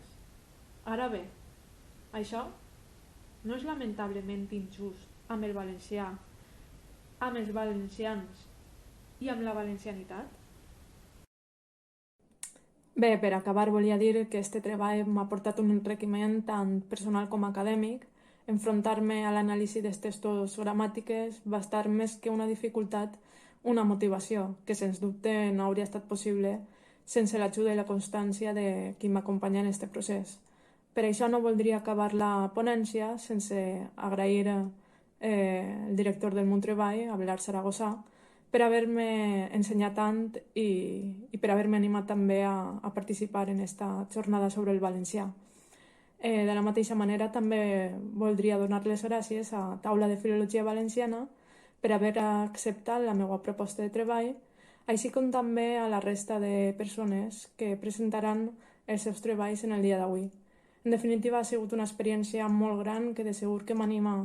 Ara bé, això no és lamentablement injust amb el valencià, amb els valencians i amb la valencianitat? Bé, per acabar volia dir que este treball m'ha portat un enriquiment tant personal com acadèmic. Enfrontar-me a l'anàlisi dels textos gramàtiques va estar més que una dificultat, una motivació, que sens dubte no hauria estat possible sense l'ajuda i la constància de qui m'acompanya en aquest procés. Per això no voldria acabar la ponència sense agrair el director del meu treball, Abelard Saragossa, per haver-me ensenyat tant i per haver-me animat també a participar en aquesta jornada sobre el valencià. De la mateixa manera, també voldria donar les gràcies a Taula de Filologia Valenciana per haver acceptat la meva proposta de treball, així com també a la resta de persones que presentaran els seus treballs en el dia d'avui. En definitiva, ha sigut una experiència molt gran que de segur que m'anima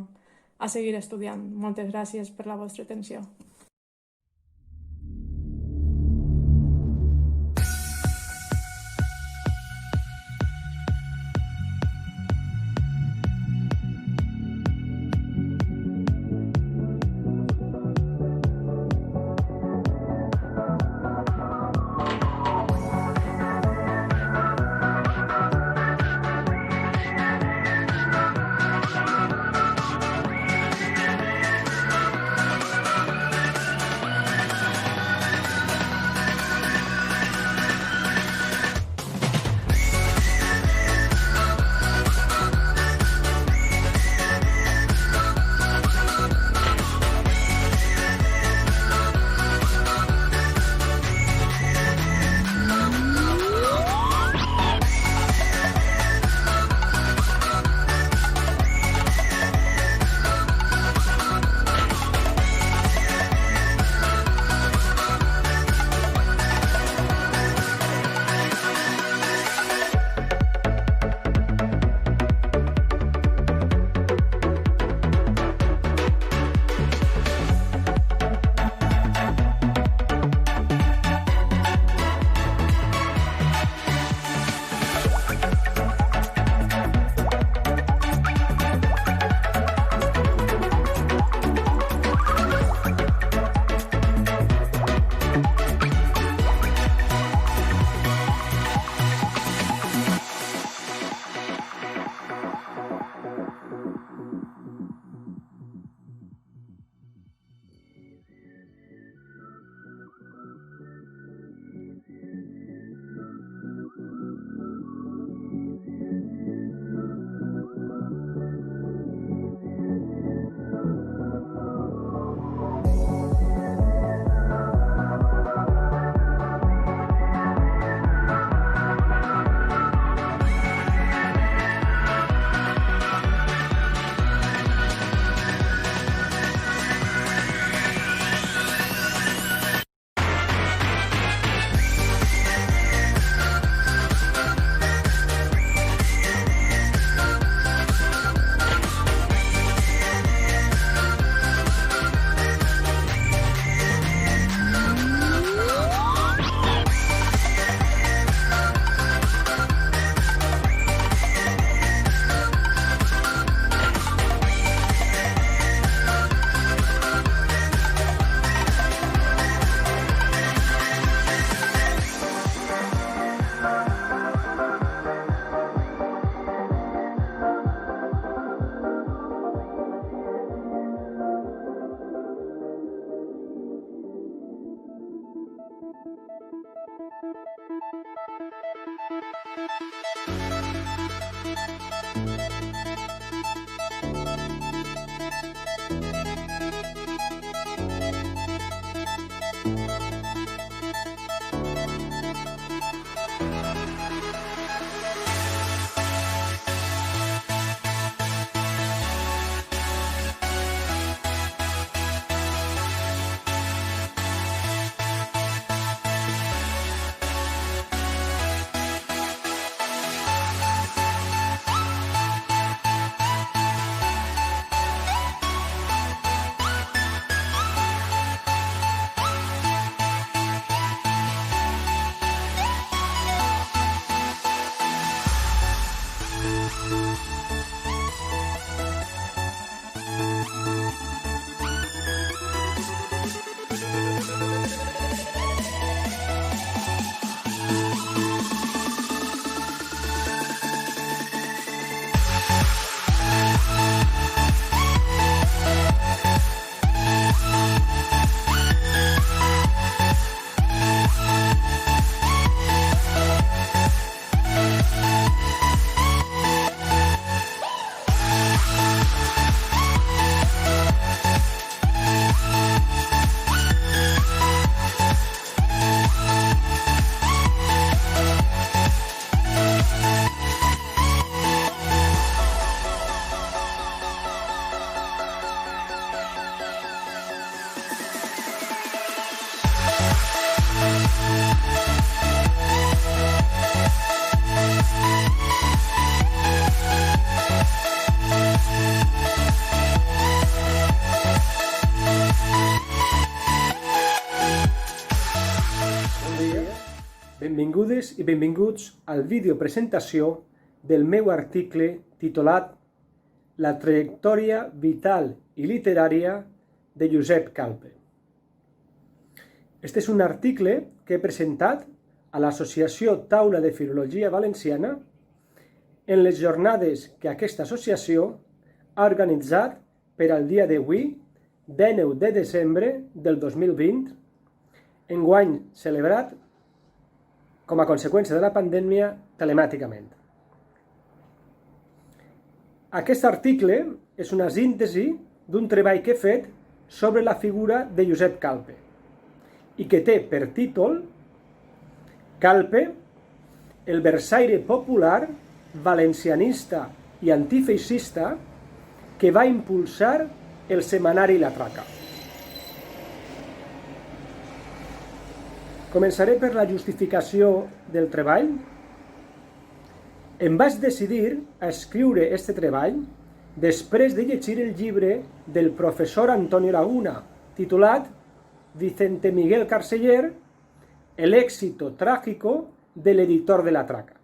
a seguir estudiant. Moltes gràcies per la vostra atenció. Benvingudes i benvinguts al vídeo presentació del meu article titulat La trajectòria vital i literària de Josep Calpe. Este és un article que he presentat a l'Associació Taula de Filologia Valenciana en les jornades que aquesta associació ha organitzat per al dia d'avui, 19 de desembre del 2020, enguany celebrat com a conseqüència de la pandèmia telemàticament. Aquest article és una síntesi d'un treball que he fet sobre la figura de Josep Calpe i que té per títol Calpe, el versaire popular, valencianista i antifeixista que va impulsar el setmanari La Traca. Començaré per la justificació del treball. Em vaig decidir a escriure este treball després de llegir el llibre del professor Antonio Laguna, titulat Vicente Miguel Carceller, El éxito trágico del editor de La Traca.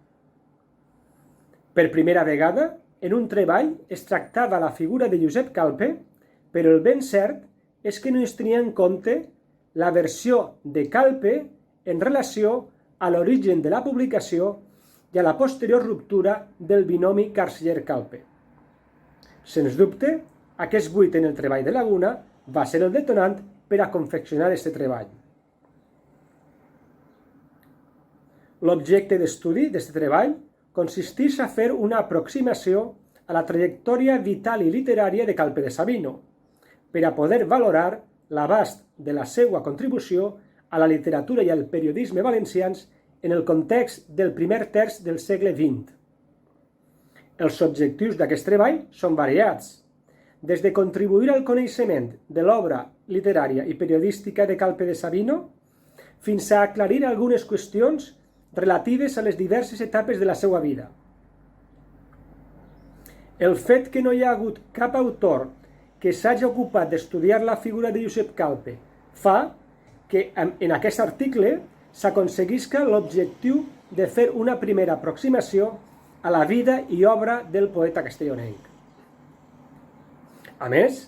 Per primera vegada, en un treball es tractava la figura de Josep Calpe, però el ben cert és que no es tenia en compte la versió de Calpe en relació a l'origen de la publicació i a la posterior ruptura del binomi Carceller-Calpe. Sens dubte, aquest buit en el treball de Laguna va ser el detonant per a confeccionar aquest treball. L'objecte d'estudi d'aquest treball consisteix a fer una aproximació a la trajectòria vital i literària de Calpe de Sabino, per a poder valorar l'abast de la seva contribució a la literatura i al periodisme valencians en el context del primer terç del segle XX. Els objectius d'aquest treball són variats, des de contribuir al coneixement de l'obra literària i periodística de Calpe de Sabino fins a aclarir algunes qüestions relatives a les diverses etapes de la seva vida. El fet que no hi ha hagut cap autor que s'hagi ocupat d'estudiar la figura de Josep Calpe fa que en aquest article s'aconseguisca l'objectiu de fer una primera aproximació a la vida i obra del poeta castellonenc. A més,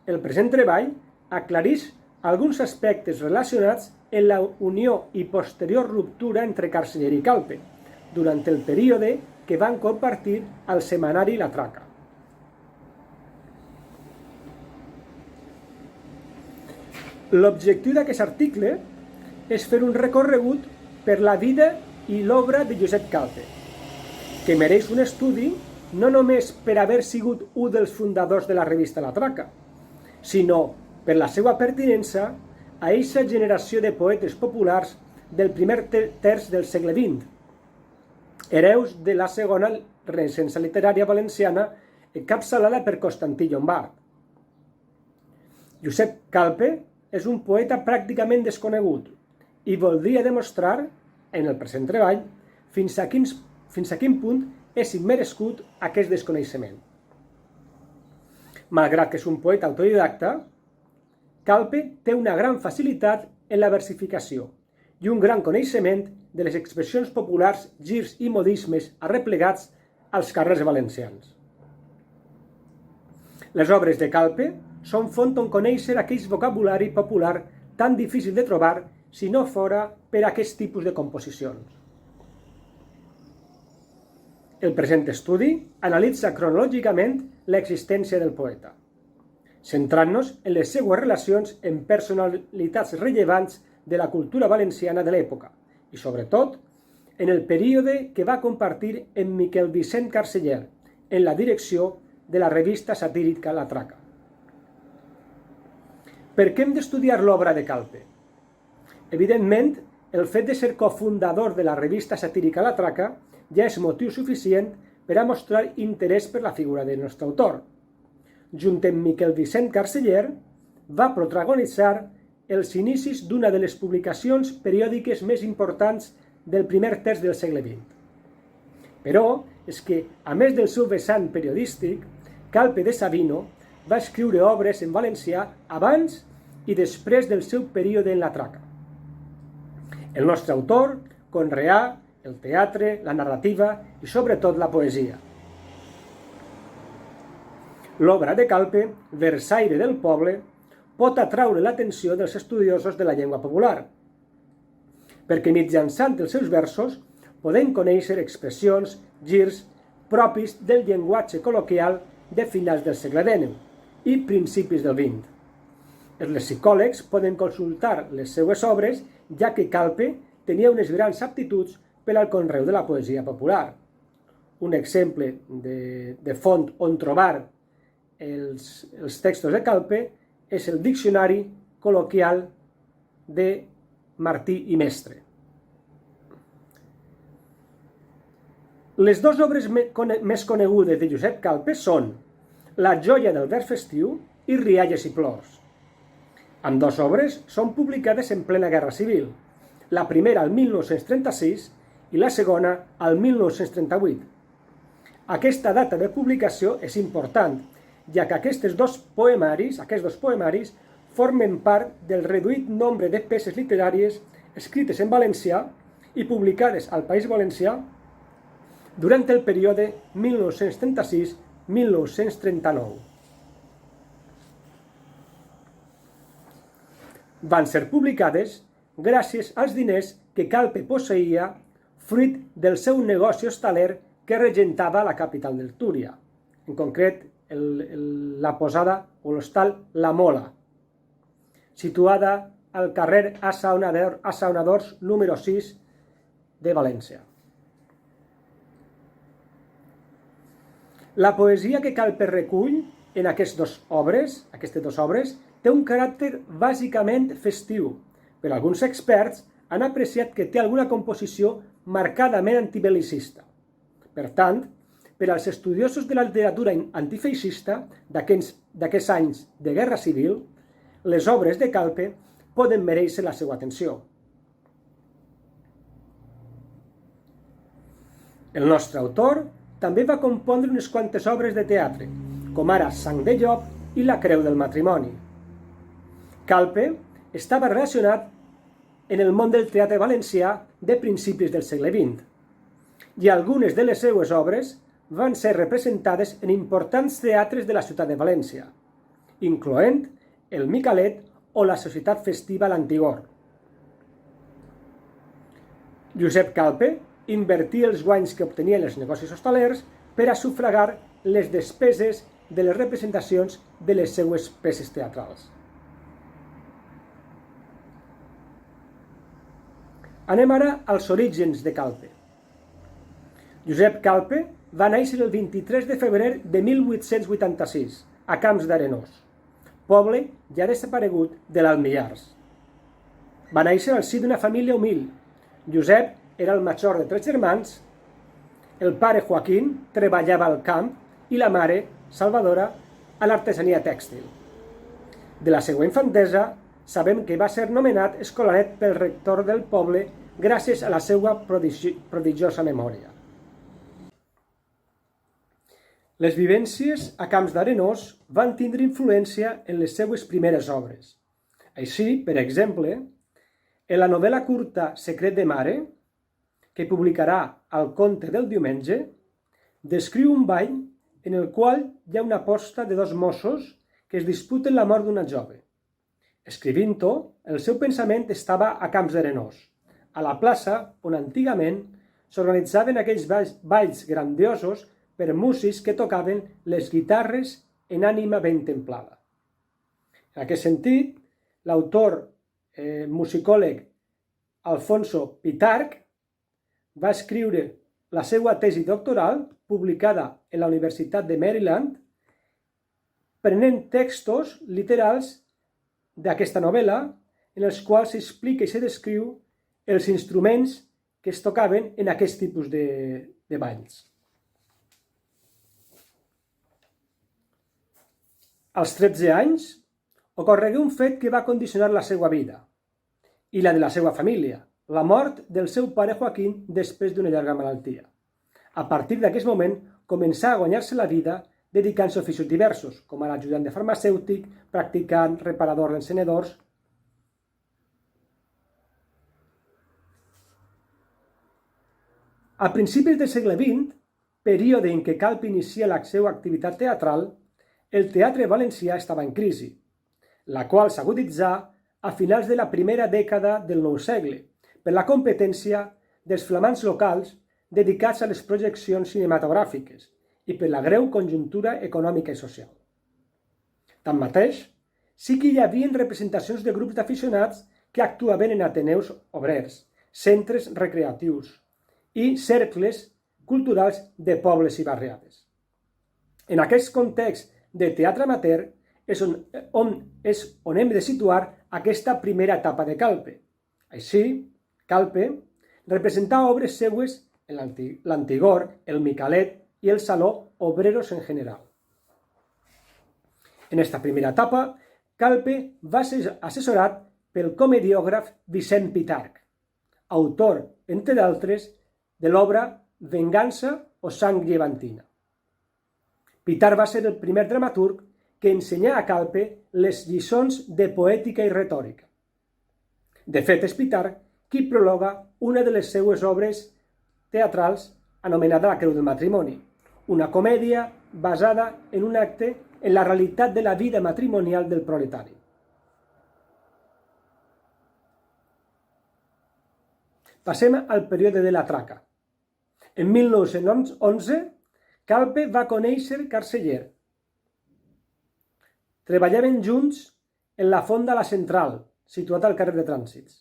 el present treball aclareix alguns aspectes relacionats en la unió i posterior ruptura entre Carceller i Calpe, durant el període que van compartir al setmanari La Traca. L'objectiu d'aquest article és fer un recorregut per la vida i l'obra de Josep Calpe, que mereix un estudi no només per haver sigut un dels fundadors de la revista La Traca, sinó per la seva pertinença a eixa generació de poetes populars del primer terç del segle XX, hereus de la segona renaixença literària valenciana encapçalada per Constantí Llombart. Josep Calpe és un poeta pràcticament desconegut i voldria demostrar, en el present treball, fins a quin punt és immerescut aquest desconeixement. Malgrat que és un poeta autodidacta, Calpe té una gran facilitat en la versificació i un gran coneixement de les expressions populars, girs i modismes arreplegats als carrers valencians. Les obres de Calpe són font on conèixer aquell vocabulari popular tan difícil de trobar si no fora per aquest tipus de composicions. El present estudi analitza cronològicament l'existència del poeta, centrant-nos en les seues relacions amb personalitats rellevants de la cultura valenciana de l'època i, sobretot, en el període que va compartir amb Miquel Vicent Carceller en la direcció de la revista satírica La Traca. Per què hem d'estudiar l'obra de Calpe? Evidentment, el fet de ser cofundador de la revista satírica La Traca ja és motiu suficient per a mostrar interès per la figura del nostre autor. Junt amb Miquel Vicent Carceller, va protagonitzar els inicis d'una de les publicacions periòdiques més importants del primer terç del segle XX. Però és que, a més del seu vessant periodístic, Calpe de Sabino va escriure obres en valencià abans i després del seu període en La Traca. El nostre autor conreà el teatre, la narrativa i sobretot la poesia. L'obra de Calpe, versaire del poble, pot atraure l'atenció dels estudiosos de la llengua popular, perquè mitjançant els seus versos podem conèixer expressions, girs propis del llenguatge col·loquial de finals del segle XIX i principis del XX. Els lexicòlegs poden consultar les seues obres, ja que Calpe tenia unes grans aptituds per al conreu de la poesia popular. Un exemple de font on trobar els textos de Calpe és el Diccionari col·loquial de Martí i Mestre. Les dues obres més conegudes de Josep Calpe són La joia del vers festiu i Rialles i plors. Ambdues obres són publicades en plena Guerra Civil, la primera al 1936 i la segona al 1938. Aquesta data de publicació és important, ja que aquests dos poemaris formen part del reduït nombre de peces literàries escrites en valencià i publicades al País Valencià durant el període 1936-1939. Van ser publicades gràcies als diners que Calpe posseïa fruit del seu negoci hostaler que regentava a la capital del Túria, en concret la posada o l'hostal La Mola, situada al carrer Assaonadors número 6 de València. La poesia que Calpe recull en aquestes dues obres té un caràcter bàsicament festiu, però alguns experts han apreciat que té alguna composició marcadament antibelicista. Per tant, per als estudiosos de la literatura antifeixista d'aquests anys de Guerra Civil, les obres de Calpe poden merèixer la seva atenció. El nostre autor també va compondre unes quantes obres de teatre, com ara Sang de llop i La creu del matrimoni. Calpe estava relacionat en el món del teatre valencià de principis del segle XX, i algunes de les seues obres van ser representades en importants teatres de la ciutat de València, incloent el Micalet o la Societat Festiva L'Antigor. Josep Calpe invertia els guanys que obtenien els negocis hostalers per a sufragar les despeses de les representacions de les seues peces teatrals. Anem ara als orígens de Calpe. Josep Calpe va néixer el 23 de febrer de 1886 a Camps d'Arenós, poble ja desaparegut de l'Alt Millars. Va néixer al si d'una família humil. Josep era el major de 3 germans, el pare Joaquín treballava al camp i la mare, Salvadora, a l'artesania tèxtil. De la seva infantesa sabem que va ser nomenat escolanet pel rector del poble gràcies a la seva prodigiosa memòria. Les vivències a Camps d'Arenós van tindre influència en les seues primeres obres. Així, per exemple, en la novel·la curta Secret de mare, que publicarà al Conte del diumenge, descriu un ball en el qual hi ha una aposta de 2 mossos que es disputen la mort d'una jove. Escrivint-ho, el seu pensament estava a Camps d'Arenós, a la plaça on antigament s'organitzaven aquells balls grandiosos per músics que tocaven les guitarres en ànima ben templada. En aquest sentit, l'autor musicòleg Alfonso Pitarch va escriure la seva tesi doctoral, publicada en la Universitat de Maryland, prenent textos literals d'aquesta novel·la, en els quals s'explica i se descriu els instruments que es tocaven en aquest tipus de balls. Als 13 anys, ocorregué un fet que va condicionar la seva vida i la de la seva família, la mort del seu pare Joaquín després d'una llarga malaltia. A partir d'aquest moment, començà a guanyar-se la vida dedicant-se a oficis diversos, com ara ajudant de farmacèutic, practicant, reparador d'encenedors. A principis del segle XX, període en què Calpe inicia la seva activitat teatral, el teatre valencià estava en crisi, la qual s'aguditzà a finals de la primera dècada del nou segle, per la competència dels flamants locals dedicats a les projeccions cinematogràfiques i per la greu conjuntura econòmica i social. Tanmateix, sí que hi havia representacions de grups d'aficionats que actuaven en ateneus obrers, centres recreatius i cercles culturals de pobles i barriades. En aquest context de teatre amateur és on hem de situar aquesta primera etapa de Calpe. Així, Calpe representava obres seues en l'Antigor, el Micalet i el Saló Obreros en general. En esta primera etapa, Calpe va ser assessorat pel comediògraf Vicent Pitarch, autor, entre d'altres, de l'obra Vengança o sang llevantina. Pitarch va ser el primer dramaturg que ensenyà a Calpe les lliçons de poètica i retòrica. De fet, és Pitarch qui prologa una de les seues obres teatrals anomenada La Creu del Matrimoni, una comèdia basada en un acte en la realitat de la vida matrimonial del proletari. Passem al període de la traca. En 1911, Calpe va conèixer Carceller. Treballaven junts en la Fonda La Central, situat al carrer de Trànsits.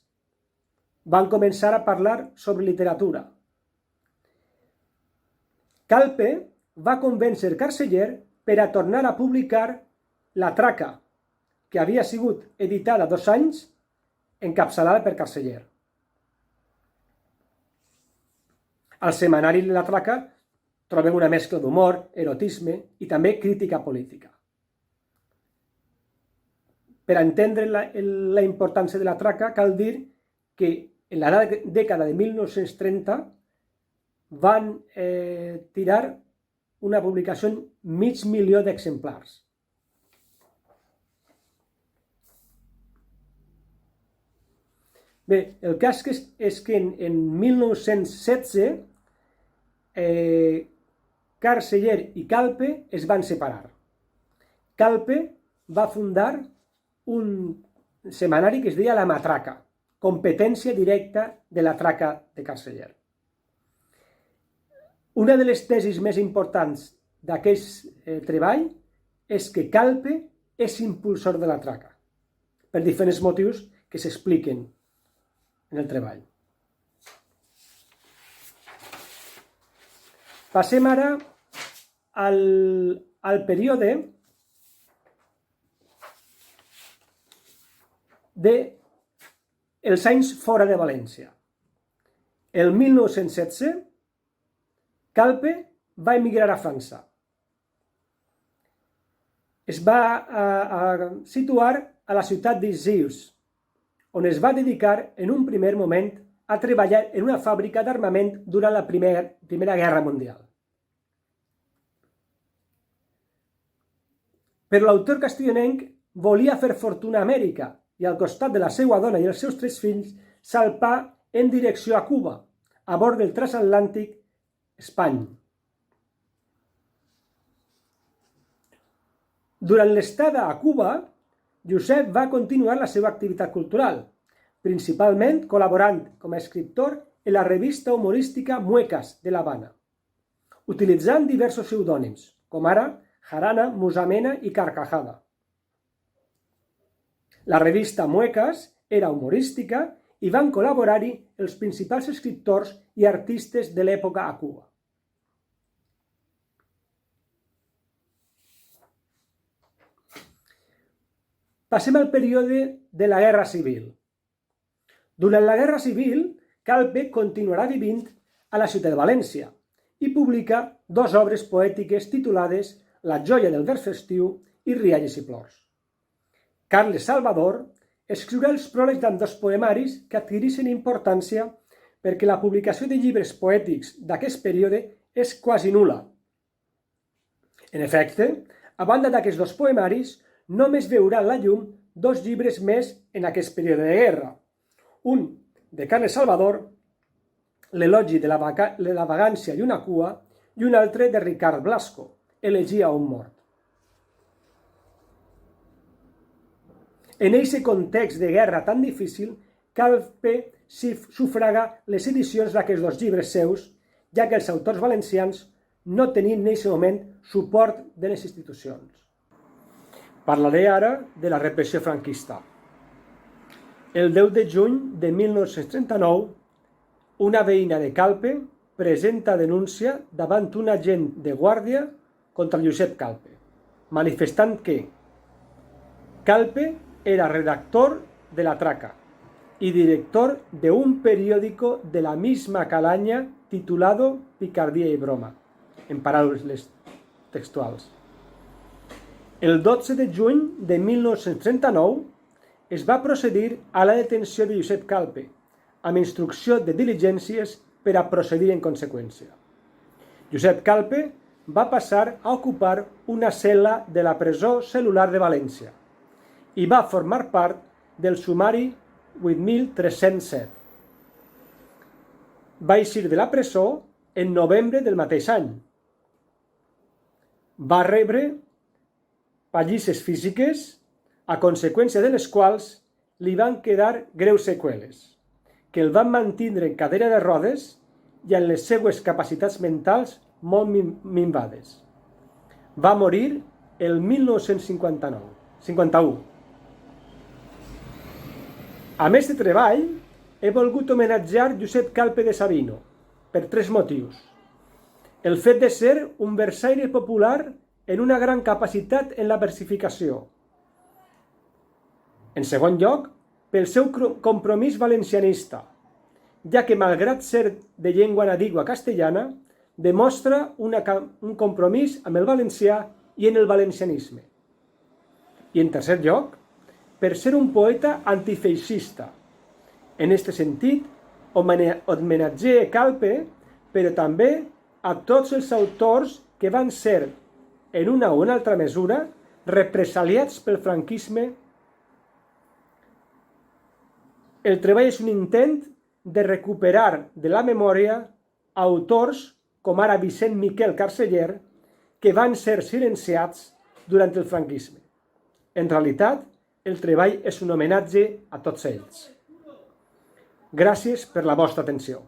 Van començar a parlar sobre literatura. Calpe va convèncer Carceller per a tornar a publicar La Traca, que havia sigut editada 2 anys, encapçalada per Carceller. Al setmanari La Traca trobem una mescla d'humor, erotisme i també crítica política. Per a entendre la importància de La Traca cal dir que en la dècada de 1930 van tirar una publicació en 500.000 d'exemplars. Bé, el cas és que en 1916 Carceller i Calpe es van separar. Calpe va fundar un setmanari que es deia La Matraca, competència directa de La Traca de Carceller. Una de les tesis més importants d'aquest treball és que Calpe és impulsor de La Traca, per diferents motius que s'expliquen en el treball. Passem ara al període dels anys fora de València. El 1916, Calpe va emigrar a França. Es va situar a la ciutat d'Isieux, on es va dedicar en un primer moment a treballar en una fàbrica d'armament durant la Primera Guerra Mundial. Però l'autor castellonenc volia fer fortuna a Amèrica i al costat de la seva dona i els seus 3 fills salpar en direcció a Cuba, a bord del transatlàntic Espany. Durant l'estada a Cuba, Josep va continuar la seva activitat cultural, principalment col·laborant com a escriptor en la revista humorística Muecas de l'Havana, utilitzant diversos pseudònims, com ara Jarana, Musamena i Carcajada. La revista Muecas era humorística i van col·laborar-hi els principals escriptors i artistes de l'època a Cuba. Passem al període de la Guerra Civil. Durant la Guerra Civil, Calpe continuarà vivint a la ciutat de València i publica 2 obres poètiques titulades La joia del vers festiu i Rialles i plors. Carles Salvador escriurà els pròlegs d'ambdós poemaris que adquireixen importància perquè la publicació de llibres poètics d'aquest període és quasi nul·la. En efecte, a banda d'aquests 2 poemaris, només veuran la llum 2 llibres més en aquest període de guerra. Un de Carles Salvador l'elogi de la vagància i una cua, i un altre de Ricard Blasco, elegia un mort. En aquest context de guerra tan difícil, Calpe sufraga les edicions d'aquests dos llibres seus, ja que els autors valencians no tenien en aquest moment suport de les institucions. Parlaré ara de la repressió franquista. El 10 de juny de 1939, una veïna de Calpe presenta denúncia davant un agent de guàrdia contra Josep Calpe, manifestant que Calpe era redactor de La Traca y director de un periódico de la misma calaña titulado Picardía y Broma, en paraules textuals. El 12 de juny de 1939 es va procedir a la detenció de Josep Calpe, amb instrucció de diligències per a procedir en conseqüència. Josep Calpe va passar a ocupar una cel·la de la presó cel·lular de València i va formar part del sumari 8.307. Va eixir de la presó en novembre del mateix any. Va rebre pallisses físiques, a conseqüència de les quals li van quedar greus seqüeles, que el van mantenir en cadira de rodes i amb les seues capacitats mentals molt minvades. Va morir el 1951. Amb aquest treball he volgut homenatjar Josep Calpe de Sabino per 3 motius. El fet de ser un versaire popular en una gran capacitat en la versificació. En segon lloc, pel seu compromís valencianista, ja que malgrat ser de llengua nadiua castellana, demostra un compromís amb el valencià i en el valencianisme. I en tercer lloc, per ser un poeta antifeixista. En aquest sentit, homenatge Calpe, però també a tots els autors que van ser, en una o una altra mesura, represaliats pel franquisme. El treball és un intent de recuperar de la memòria autors com ara Vicent Miquel Carceller, que van ser silenciats durant el franquisme. En realitat, el treball és un homenatge a tots ells. Gràcies per la vostra atenció.